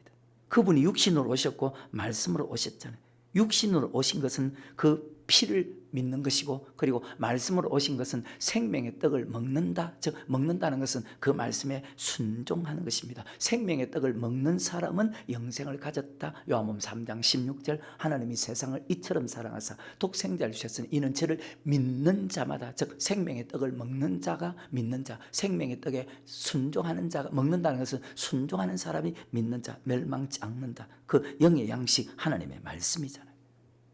그분이 육신으로 오셨고 말씀으로 오셨잖아요. 육신으로 오신 것은 그 피를 믿는 것이고 그리고 말씀으로 오신 것은 생명의 떡을 먹는다. 즉 먹는다는 것은 그 말씀에 순종하는 것입니다. 생명의 떡을 먹는 사람은 영생을 가졌다. 요한복음 3장 16절 하나님이 세상을 이처럼 사랑하사 독생자를 주셨으니 이는 저를 믿는 자마다 즉 생명의 떡을 먹는 자가 믿는 자 생명의 떡에 순종하는 자가 먹는다는 것은 순종하는 사람이 믿는 자 멸망치 않는다. 그 영의 양식 하나님의 말씀이잖아요.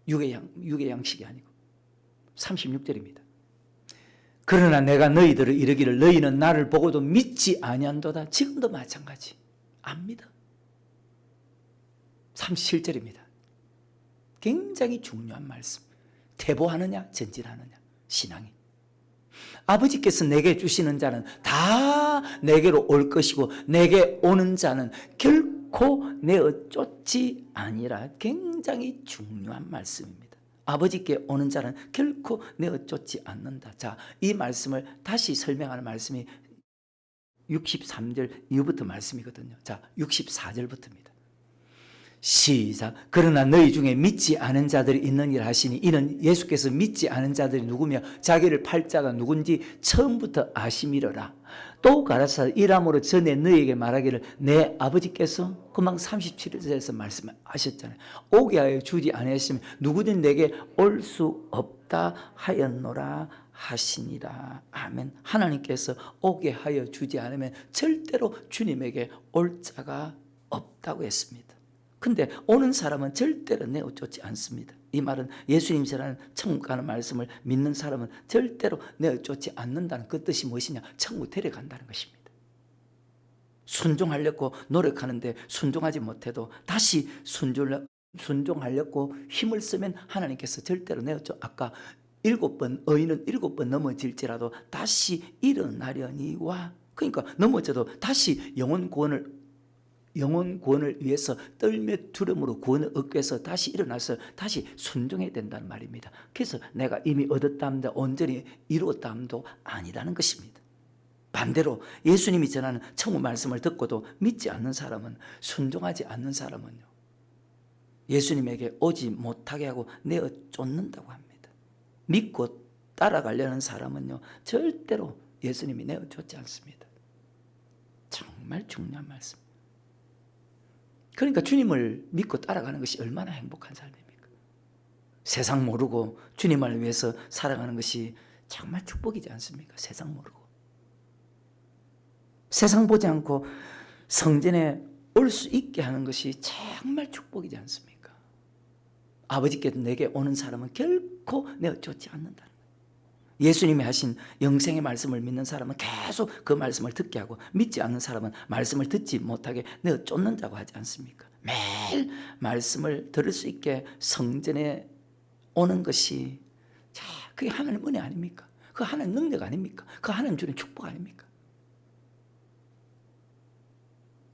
육의 양식이 아니고 36절입니다. 그러나 내가 너희들을 이르기를 너희는 나를 보고도 믿지 아니한도다. 지금도 마찬가지. 안 믿어. 37절입니다. 굉장히 중요한 말씀. 퇴보하느냐 전진하느냐 신앙이. 아버지께서 내게 주시는 자는 다 내게로 올 것이고 내게 오는 자는 결코 내어 쫓지 아니라. 굉장히 중요한 말씀입니다. 아버지께 오는 자는 결코 내어 쫓지 않는다. 자, 이 말씀을 다시 설명하는 말씀이 63절 이후부터 말씀이거든요. 자, 64절부터입니다. 시작. 그러나 너희 중에 믿지 않은 자들이 있느니라 하시니 이는 예수께서 믿지 않은 자들이 누구며 자기를 팔 자가 누군지 처음부터 아심이러라. 또 가라사 이러므로 전에 너희에게 말하기를 내 아버지께서 금방 37절에서 말씀하셨잖아요. 오게 하여 주지 아니하시면 누구든 내게 올 수 없다 하였노라 하시니라. 아멘. 하나님께서 오게 하여 주지 않으면 절대로 주님에게 올 자가 없다고 했습니다. 근데 오는 사람은 절대로 내어쫓지 않습니다. 이 말은 예수님이라는 천국 가는 말씀을 믿는 사람은 절대로 내어쫓지 않는다는 그 뜻이 무엇이냐? 천국 데려간다는 것입니다. 순종하려고 노력하는데 순종하지 못해도 다시 순종하려고 힘을 쓰면 하나님께서 절대로 내어쫓. 아까 7번 의인은 7번 넘어질지라도 다시 일어나려니와. 그러니까 넘어져도 다시 영혼 구원을 위해서 떨며 두려움으로 구원을 얻기 위해서 다시 일어나서 다시 순종해야 된다는 말입니다. 그래서 내가 이미 얻었다함도 온전히 이루었다함도 아니라는 것입니다. 반대로 예수님이 전하는 천국 말씀을 듣고도 믿지 않는 사람은, 순종하지 않는 사람은요, 예수님에게 오지 못하게 하고 내어 쫓는다고 합니다. 믿고 따라가려는 사람은요 절대로 예수님이 내어 쫓지 않습니다. 정말 중요한 말씀. 그러니까 주님을 믿고 따라가는 것이 얼마나 행복한 삶입니까? 세상 모르고 주님을 위해서 살아가는 것이 정말 축복이지 않습니까? 세상 모르고. 세상 보지 않고 성전에 올 수 있게 하는 것이 정말 축복이지 않습니까? 아버지께서 내게 오는 사람은 결코 내어 쫓지 않는다는 거예요. 예수님이 하신 영생의 말씀을 믿는 사람은 계속 그 말씀을 듣게 하고, 믿지 않는 사람은 말씀을 듣지 못하게 내어 쫓는다고 하지 않습니까? 매일 말씀을 들을 수 있게 성전에 오는 것이, 자, 그게 하나님 은혜 아닙니까? 그 하나님 능력 아닙니까? 그 하나님 주는 축복 아닙니까?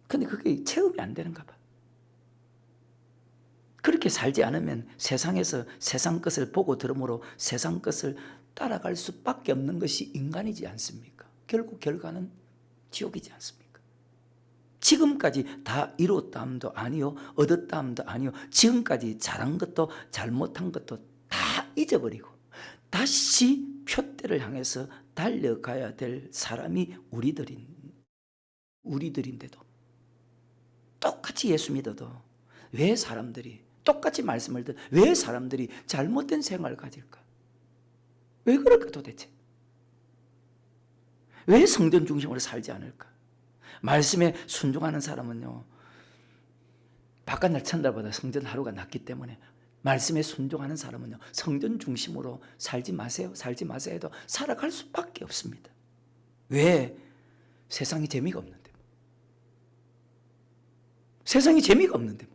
근데 그게 체험이 안 되는가 봐. 그렇게 살지 않으면 세상에서 세상 것을 보고 들음으로 세상 것을 따라갈 수밖에 없는 것이 인간이지 않습니까? 결국 결과는 지옥이지 않습니까? 지금까지 다 이뤘다함도 아니요, 얻었다함도 아니요, 지금까지 잘한 것도 잘못한 것도 다 잊어버리고 다시 표대를 향해서 달려가야 될 사람이 우리들인데도 똑같이 예수 믿어도 왜 사람들이 똑같이 말씀을 듣, 왜 사람들이 잘못된 생활을 가질까? 왜 그럴까 도대체? 왜 성전 중심으로 살지 않을까? 말씀에 순종하는 사람은요, 바깥날 천달보다 성전 하루가 낫기 때문에 말씀에 순종하는 사람은요, 성전 중심으로 살지 마세요 해도 살아갈 수밖에 없습니다. 왜? 세상이 재미가 없는데. 세상이 재미가 없는데.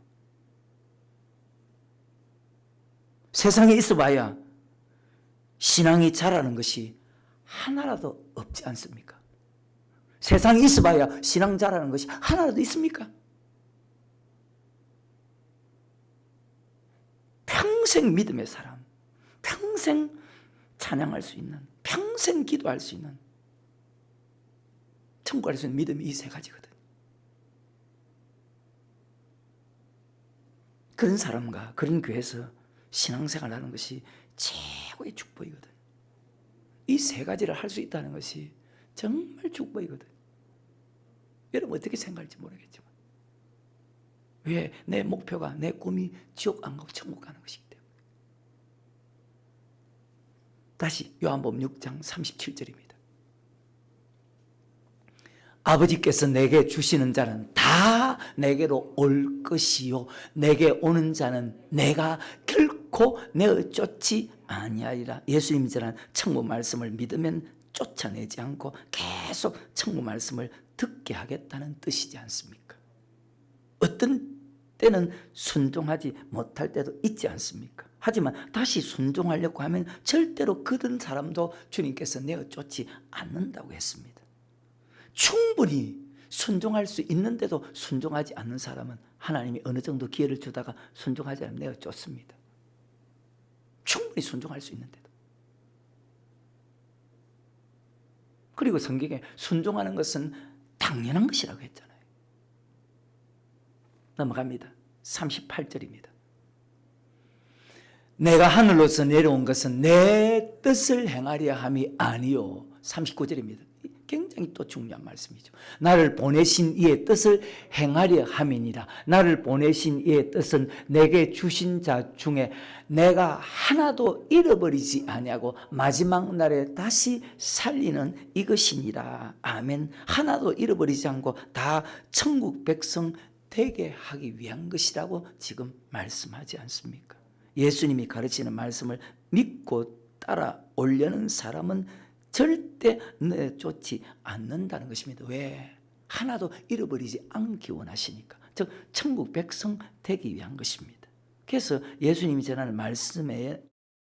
세상에 있어봐야 신앙이 자라는 것이 하나라도 없지 않습니까? 세상에 있어봐야 신앙 자라는 것이 하나라도 있습니까? 평생 믿음의 사람, 평생 찬양할 수 있는, 평생 기도할 수 있는, 천국 갈 수 있는 믿음이 이 세 가지거든. 그런 사람과 그런 교회에서 신앙생활을 하는 것이 최고의 축복이거든. 이 세 가지를 할 수 있다는 것이 정말 축복이거든. 여러분 어떻게 생각할지 모르겠지만, 왜? 내 목표가, 내 꿈이 지옥 안 가고 천국 가는 것이기 때문에. 다시 요한복음 6장 37절입니다. 아버지께서 내게 주시는 자는 다 내게로 올 것이요 내게 오는 자는 내가 결코 내어 쫓지 아니하리라. 예수님이 전한 천국 말씀을 믿으면 쫓아내지 않고 계속 천국 말씀을 듣게 하겠다는 뜻이지 않습니까? 어떤 때는 순종하지 못할 때도 있지 않습니까? 하지만 다시 순종하려고 하면 절대로 그런 사람도 주님께서 내어 쫓지 않는다고 했습니다. 충분히 순종할 수 있는데도 순종하지 않는 사람은 하나님이 어느 정도 기회를 주다가 순종하지 않으면 내어 쫓습니다. 충분히 순종할 수 있는데도. 그리고 성경에 순종하는 것은 당연한 것이라고 했잖아요. 넘어갑니다. 38절입니다. 내가 하늘로서 내려온 것은 내 뜻을 행하려 함이 아니요. 39절입니다. 굉장히 또 중요한 말씀이죠. 나를 보내신 이의 뜻을 행하려 함이니라. 나를 보내신 이의 뜻은 내게 주신 자 중에 내가 하나도 잃어버리지 아니하고 마지막 날에 다시 살리는 이것이니라. 아멘. 하나도 잃어버리지 않고 다 천국 백성 되게 하기 위한 것이라고 지금 말씀하지 않습니까? 예수님이 가르치는 말씀을 믿고 따라오려는 사람은 절대 내쫓지 않는다는 것입니다. 왜? 하나도 잃어버리지 않기 원하시니까. 즉 천국 백성 되기 위한 것입니다. 그래서 예수님이 전하는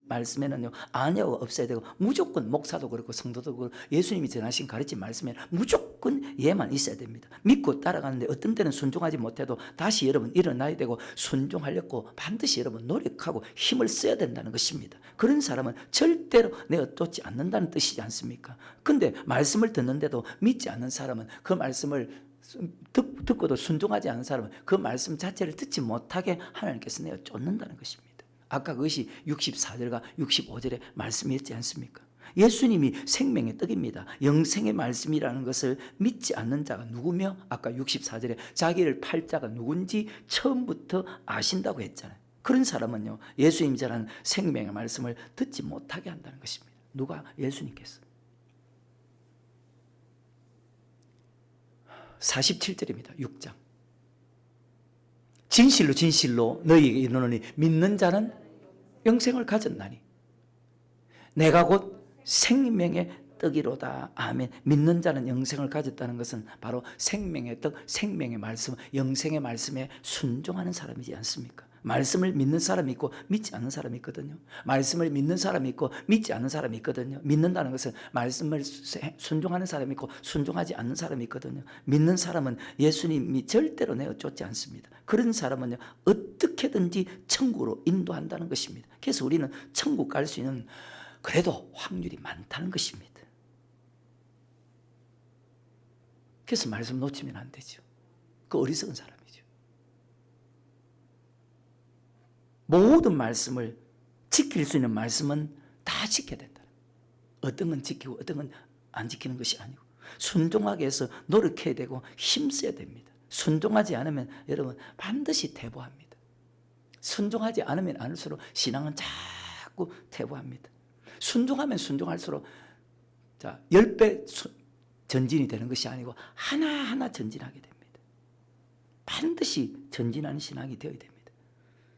말씀에는요, 아니하고 없어야 되고 무조건 목사도 그렇고 성도도 그렇고 예수님이 전하신 가르친 말씀에는 무조건 예만 있어야 됩니다. 믿고 따라가는데 어떤 때는 순종하지 못해도 다시 여러분 일어나야 되고 순종하려고 반드시 여러분 노력하고 힘을 써야 된다는 것입니다. 그런 사람은 절대로 내가 쫓지 않는다는 뜻이지 않습니까? 근데 말씀을 듣는데도 믿지 않는 사람은 그 말씀을 듣고도 순종하지 않는 사람은 그 말씀 자체를 듣지 못하게 하나님께서 내가 쫓는다는 것입니다. 아까 그것이 64절과 65절의 말씀이었지 않습니까? 예수님이 생명의 떡입니다. 영생의 말씀이라는 것을 믿지 않는 자가 누구며 아까 64절에 자기를 팔 자가 누군지 처음부터 아신다고 했잖아요. 그런 사람은요, 예수님 전하는 생명의 말씀을 듣지 못하게 한다는 것입니다. 누가? 예수님께서. 47절입니다. 6장. 진실로 진실로 너희에게 이르노니 믿는 자는 영생을 가졌나니 내가 곧 생명의 떡이로다. 아멘. 믿는 자는 영생을 가졌다는 것은 바로 생명의 떡, 생명의 말씀, 영생의 말씀에 순종하는 사람이지 않습니까? 말씀을 믿는 사람이 있고 믿지 않는 사람이 있거든요. 말씀을 믿는 사람이 있고 믿지 않는 사람이 있거든요. 믿는다는 것은 말씀을 순종하는 사람이 있고 순종하지 않는 사람이 있거든요. 믿는 사람은 예수님이 절대로 내어 쫓지 않습니다. 그런 사람은요, 어떻게든지 천국으로 인도한다는 것입니다. 그래서 우리는 천국 갈 수 있는 그래도 확률이 많다는 것입니다. 그래서 말씀 놓치면 안 되죠. 그 어리석은 사람이죠. 모든 말씀을 지킬 수 있는 말씀은 다 지켜야 된다. 어떤 건 지키고 어떤 건 안 지키는 것이 아니고 순종하기 위해서 노력해야 되고 힘써야 됩니다. 순종하지 않으면 여러분 반드시 퇴보합니다. 순종하지 않으면 않을수록 신앙은 자꾸 퇴보합니다. 순종하면 순종할수록 10배 전진이 되는 것이 아니고 하나하나 전진하게 됩니다. 반드시 전진하는 신앙이 되어야 됩니다.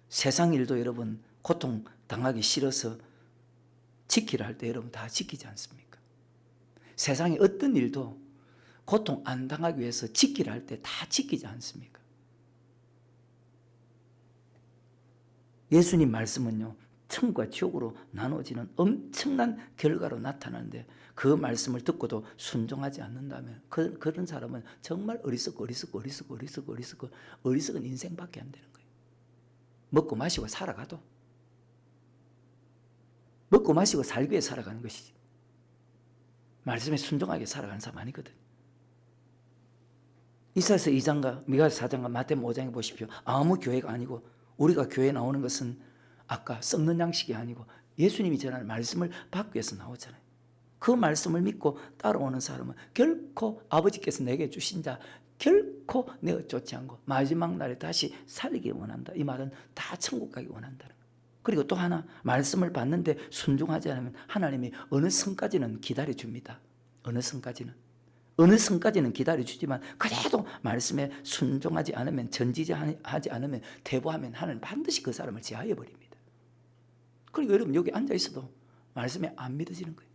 세상 일도 여러분 고통 당하기 싫어서 지키라 할 때 여러분 다 지키지 않습니까? 세상의 어떤 일도 고통 안 당하기 위해서 지키라 할 때 다 지키지 않습니까? 예수님 말씀은요, 천국과 지옥으로 나눠지는 엄청난 결과로 나타나는데 그 말씀을 듣고도 순종하지 않는다면 그런 사람은 정말 어리석은 인생밖에 안 되는 거예요. 먹고 마시고 살아가도 먹고 마시고 살기 위해 살아가는 것이지 말씀에 순종하게 살아가는 사람 아니거든. 이사야서 2장과 미가서 4장과 마태복음 5장에 보십시오. 아무 교회가 아니고 우리가 교회에 나오는 것은 아까 썩는 양식이 아니고 예수님이 전하는 말씀을 받기 위해서 나오잖아요. 그 말씀을 믿고 따라오는 사람은 결코 아버지께서 내게 주신 자 결코 내가 쫓지 않고 마지막 날에 다시 살리기 원한다. 이 말은 다 천국 가기 원한다는 거예요. 그리고 또 하나 말씀을 받는데 순종하지 않으면 하나님이 어느 선까지는 기다려줍니다. 어느 선까지는 기다려주지만 그래도 말씀에 순종하지 않으면 전지하지 않으면 퇴보하면 하나님 반드시 그 사람을 제하여버립니다. 그리고 여러분 여기 앉아있어도 말씀에 안 믿어지는 거예요.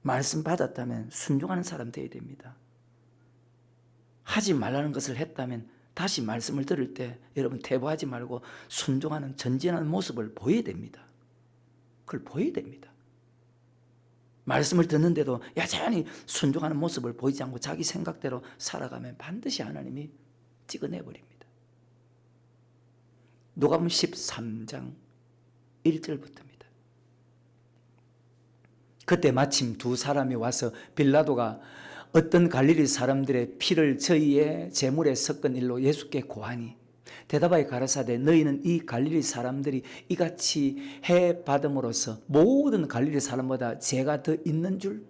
말씀 받았다면 순종하는 사람 되어야 됩니다. 하지 말라는 것을 했다면 다시 말씀을 들을 때 여러분 퇴보하지 말고 순종하는 전진하는 모습을 보여야 됩니다. 그걸 보여야 됩니다. 말씀을 듣는데도 여전히 순종하는 모습을 보이지 않고 자기 생각대로 살아가면 반드시 하나님이 찍어내버립니다. 누가복음 13장 1절부터입니다. 그때 마침 두 사람이 와서 빌라도가 어떤 갈릴리 사람들의 피를 저희의 제물에 섞은 일로 예수께 고하니 대답하여 가라사대 너희는 이 갈릴리 사람들이 이같이 해 받음으로써 모든 갈릴리 사람보다 죄가 더 있는 줄?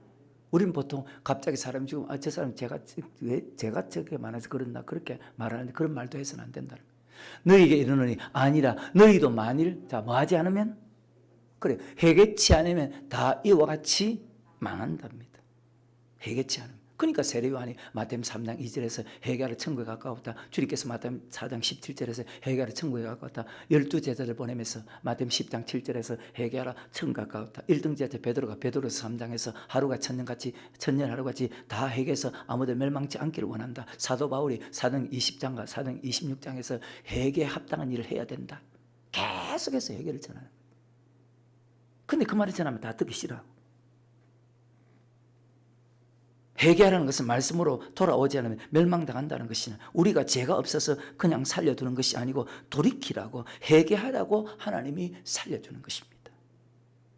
우리는 보통 갑자기 사람이 죽으면 저 사람 제가 저게 많아서 그런다 그렇게 말하는데 그런 말도 해서는 안 된다. 너희에게 이르노니 아니라 너희도 만일 뭐하지 않으면 그래 회개치 않으면 다 이와 같이 망한답니다. 회개치 않으면. 그러니까 세례요한이 마태복음 3장 2절에서 회개하라 천국에 가까웠다. 주님께서 마태복음 4장 17절에서 회개하라 천국에 가까웠다. 12제자를 보내면서 마태복음 10장 7절에서 회개하라 천국에 가까웠다. 1등 제자 베드로가 베드로서 3장에서 하루가 천년 하루같이 다 회개해서 아무도 멸망치 않기를 원한다. 사도 바울이 사도행 20장과 사도행 26장에서 회개에 합당한 일을 해야 된다. 계속해서 회개를 전하는 거예요. 근데 그 말을 전하면 다 듣기 싫어하고 회개하라는 것은 말씀으로 돌아오지 않으면 멸망당한다는 것이나 우리가 죄가 없어서 그냥 살려두는 것이 아니고 돌이키라고 회개하라고 하나님이 살려주는 것입니다.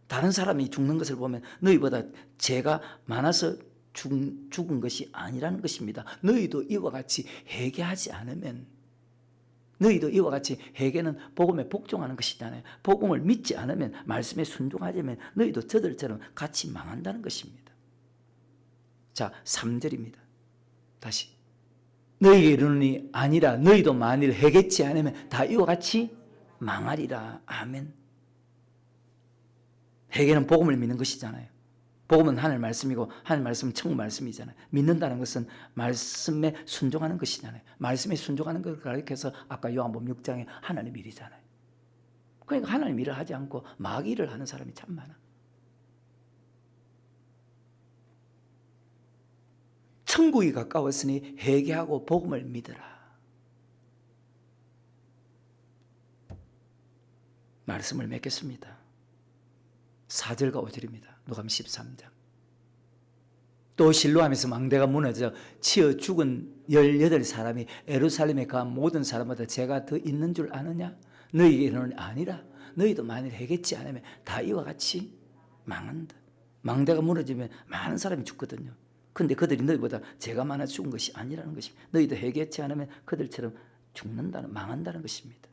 다른 사람이 죽는 것을 보면 너희보다 죄가 많아서 죽은 것이 아니라는 것입니다. 너희도 이와 같이 회개하지 않으면 너희도 이와 같이 회개는 복음에 복종하는 것이잖아요. 복음을 믿지 않으면 말씀에 순종하지 않으면 너희도 저들처럼 같이 망한다는 것입니다. 자, 3절입니다. 다시 너희에게 이르노니 아니라 너희도 만일 회개치 않으면 다 이와 같이 망하리라. 아멘. 회개는 복음을 믿는 것이잖아요. 복음은 하늘 말씀이고 하늘 말씀은 천국 말씀이잖아요. 믿는다는 것은 말씀에 순종하는 것이잖아요. 말씀에 순종하는 것을 가리켜서 아까 요한복음 6장에 하나님 일이잖아요. 그러니까 하나님 일을 하지 않고 마귀 일을 하는 사람이 참 많아. 천국이 가까웠으니 회개하고 복음을 믿으라. 말씀을 맺겠습니다. 4절과 5절입니다. 누가복음 13장. 또 실로암에서 망대가 무너져 치어 죽은 18사람이 예루살렘에 간 모든 사람보다 죄가 더 있는 줄 아느냐? 너희에게는 아니라 너희도 만일 회개치 않으면 다 이와 같이 망한다. 망대가 무너지면 많은 사람이 죽거든요. 근데 그들이 너희보다 죄가 많아 죽은 것이 아니라는 것입니다. 너희도 회개치 않으면 그들처럼 망한다는 것입니다.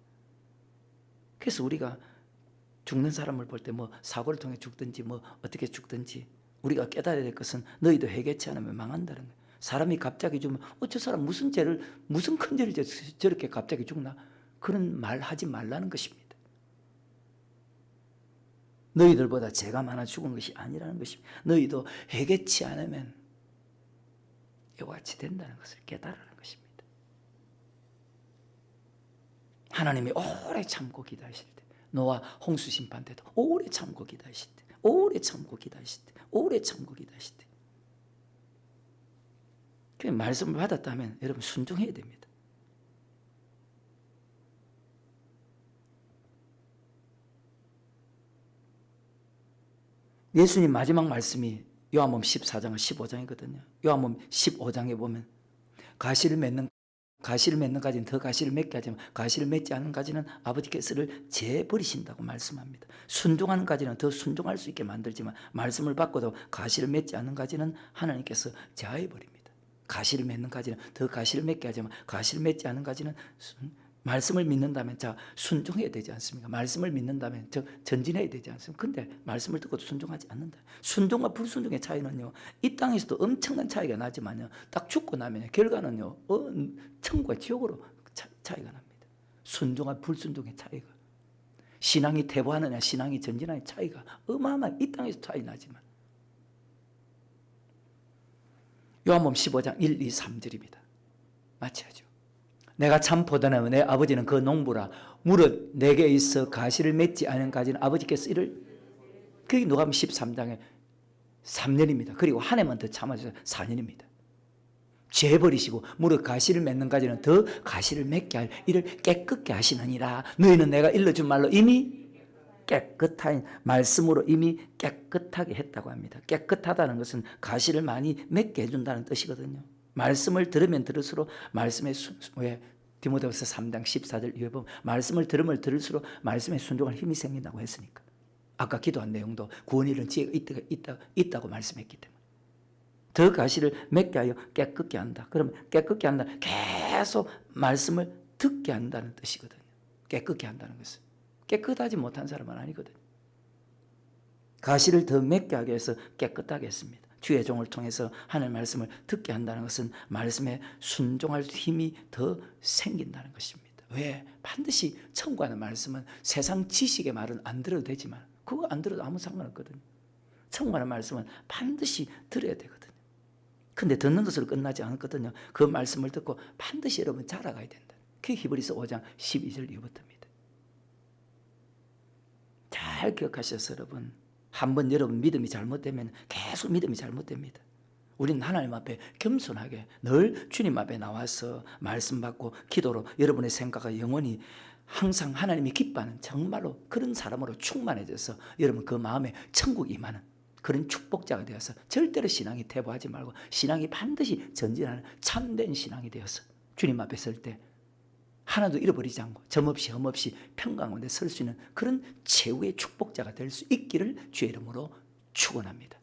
그래서 우리가 죽는 사람을 볼 때 사고를 통해 죽든지 어떻게 죽든지 우리가 깨달아야 될 것은 너희도 회개치 않으면 망한다는 거예요. 사람이 갑자기 죽으면 저 사람 무슨 큰 죄를 저렇게 갑자기 죽나? 그런 말 하지 말라는 것입니다. 너희들보다 죄가 많아 죽은 것이 아니라는 것입니다. 너희도 회개치 않으면 이와 같이 된다는 것을 깨달으라는 것입니다. 하나님이 오래 참고 기다리실 때 노아 홍수 심판 때도 오래 참고 기다리실 때 오래 참고 기다리실 때 오래 참고 기다리실 때 그 말씀을 받았다면 여러분 순종해야 됩니다. 예수님 마지막 말씀이 요한복음 14장과 15장이거든요. 요한복음 15장에 보면 가시를 맺는 가지는 더 가시를 맺게 하지만 가시를 맺지 않는 가지는 아버지께서를 제버리신다고 말씀합니다. 순종하는 가지는 더 순종할 수 있게 만들지만 말씀을 받고도 가시를 맺지 않는 가지는 하나님께서 제하해버립니다. 가시를 맺는 가지는 더 가시를 맺게 하지만 가시를 맺지 않는 가지는 말씀을 믿는다면 순종해야 되지 않습니까? 말씀을 믿는다면 전진해야 되지 않습니까? 근데 말씀을 듣고도 순종하지 않는다. 순종과 불순종의 차이는요, 이 땅에서도 엄청난 차이가 나지만요, 딱 죽고 나면 결과는요, 천국과 지옥으로 차이가 납니다. 순종과 불순종의 차이가. 신앙이 퇴보하느냐, 신앙이 전진하느냐 차이가 어마어마하게 이 땅에서 차이 나지만. 요한복음 15장 1, 2, 3절입니다. 마치하죠. 내가 참 포도나무 내 아버지는 그 농부라 무릇 내게 있어 가시를 맺지 않은 가지는 아버지께서 이를 그게 누가복음 13장에 3년입니다. 그리고 한 해만 더 참아주세요. 4년입니다. 죄 버리시고 무릇 가시를 맺는 가지는 더 가시를 맺게 할 이를 깨끗게 하시느니라. 너희는 내가 일러준 말로 이미 깨끗한 말씀으로 이미 깨끗하게 했다고 합니다. 깨끗하다는 것은 가시를 많이 맺게 해준다는 뜻이거든요. 말씀을 들으면 들을수록 말씀의 왜 디모데후서 3장 14절 이에 보면 말씀을 들으면 들을수록 말씀에 순종할 힘이 생긴다고 했으니까. 아까 기도한 내용도 구원 이루는 지혜가 있다고 말씀했기 때문에. 더 가시를 맺게 하여 깨끗게 한다. 그러면 깨끗게 한다. 계속 말씀을 듣게 한다는 뜻이거든요. 깨끗게 한다는 것은. 깨끗하지 못한 사람은 아니거든요. 가시를 더 맺게 하기 위해서 깨끗하게 했습니다. 주의 종을 통해서 하나님의 말씀을 듣게 한다는 것은 말씀에 순종할 힘이 더 생긴다는 것입니다. 왜? 반드시 청구하는 말씀은 세상 지식의 말은 안 들어도 되지만 그거 안 들어도 아무 상관없거든요. 청구하는 말씀은 반드시 들어야 되거든요. 근데 듣는 것으로 끝나지 않거든요. 그 말씀을 듣고 반드시 여러분 자라가야 된다. 그게 히브리서 5장 12절 이후부터입니다. 잘 기억하셔서 여러분, 한번 여러분 믿음이 잘못되면 계속 믿음이 잘못됩니다. 우리는 하나님 앞에 겸손하게 늘 주님 앞에 나와서 말씀 받고 기도로 여러분의 생각과 영혼이 항상 하나님이 기뻐하는 정말로 그런 사람으로 충만해져서 여러분 그 마음에 천국이 임하는 그런 축복자가 되어서 절대로 신앙이 퇴보하지 말고 신앙이 반드시 전진하는 참된 신앙이 되어서 주님 앞에 설 때 하나도 잃어버리지 않고 점없이 흠없이 평강 가운데 설 수 있는 그런 최후의 축복자가 될 수 있기를 주의 이름으로 축원합니다.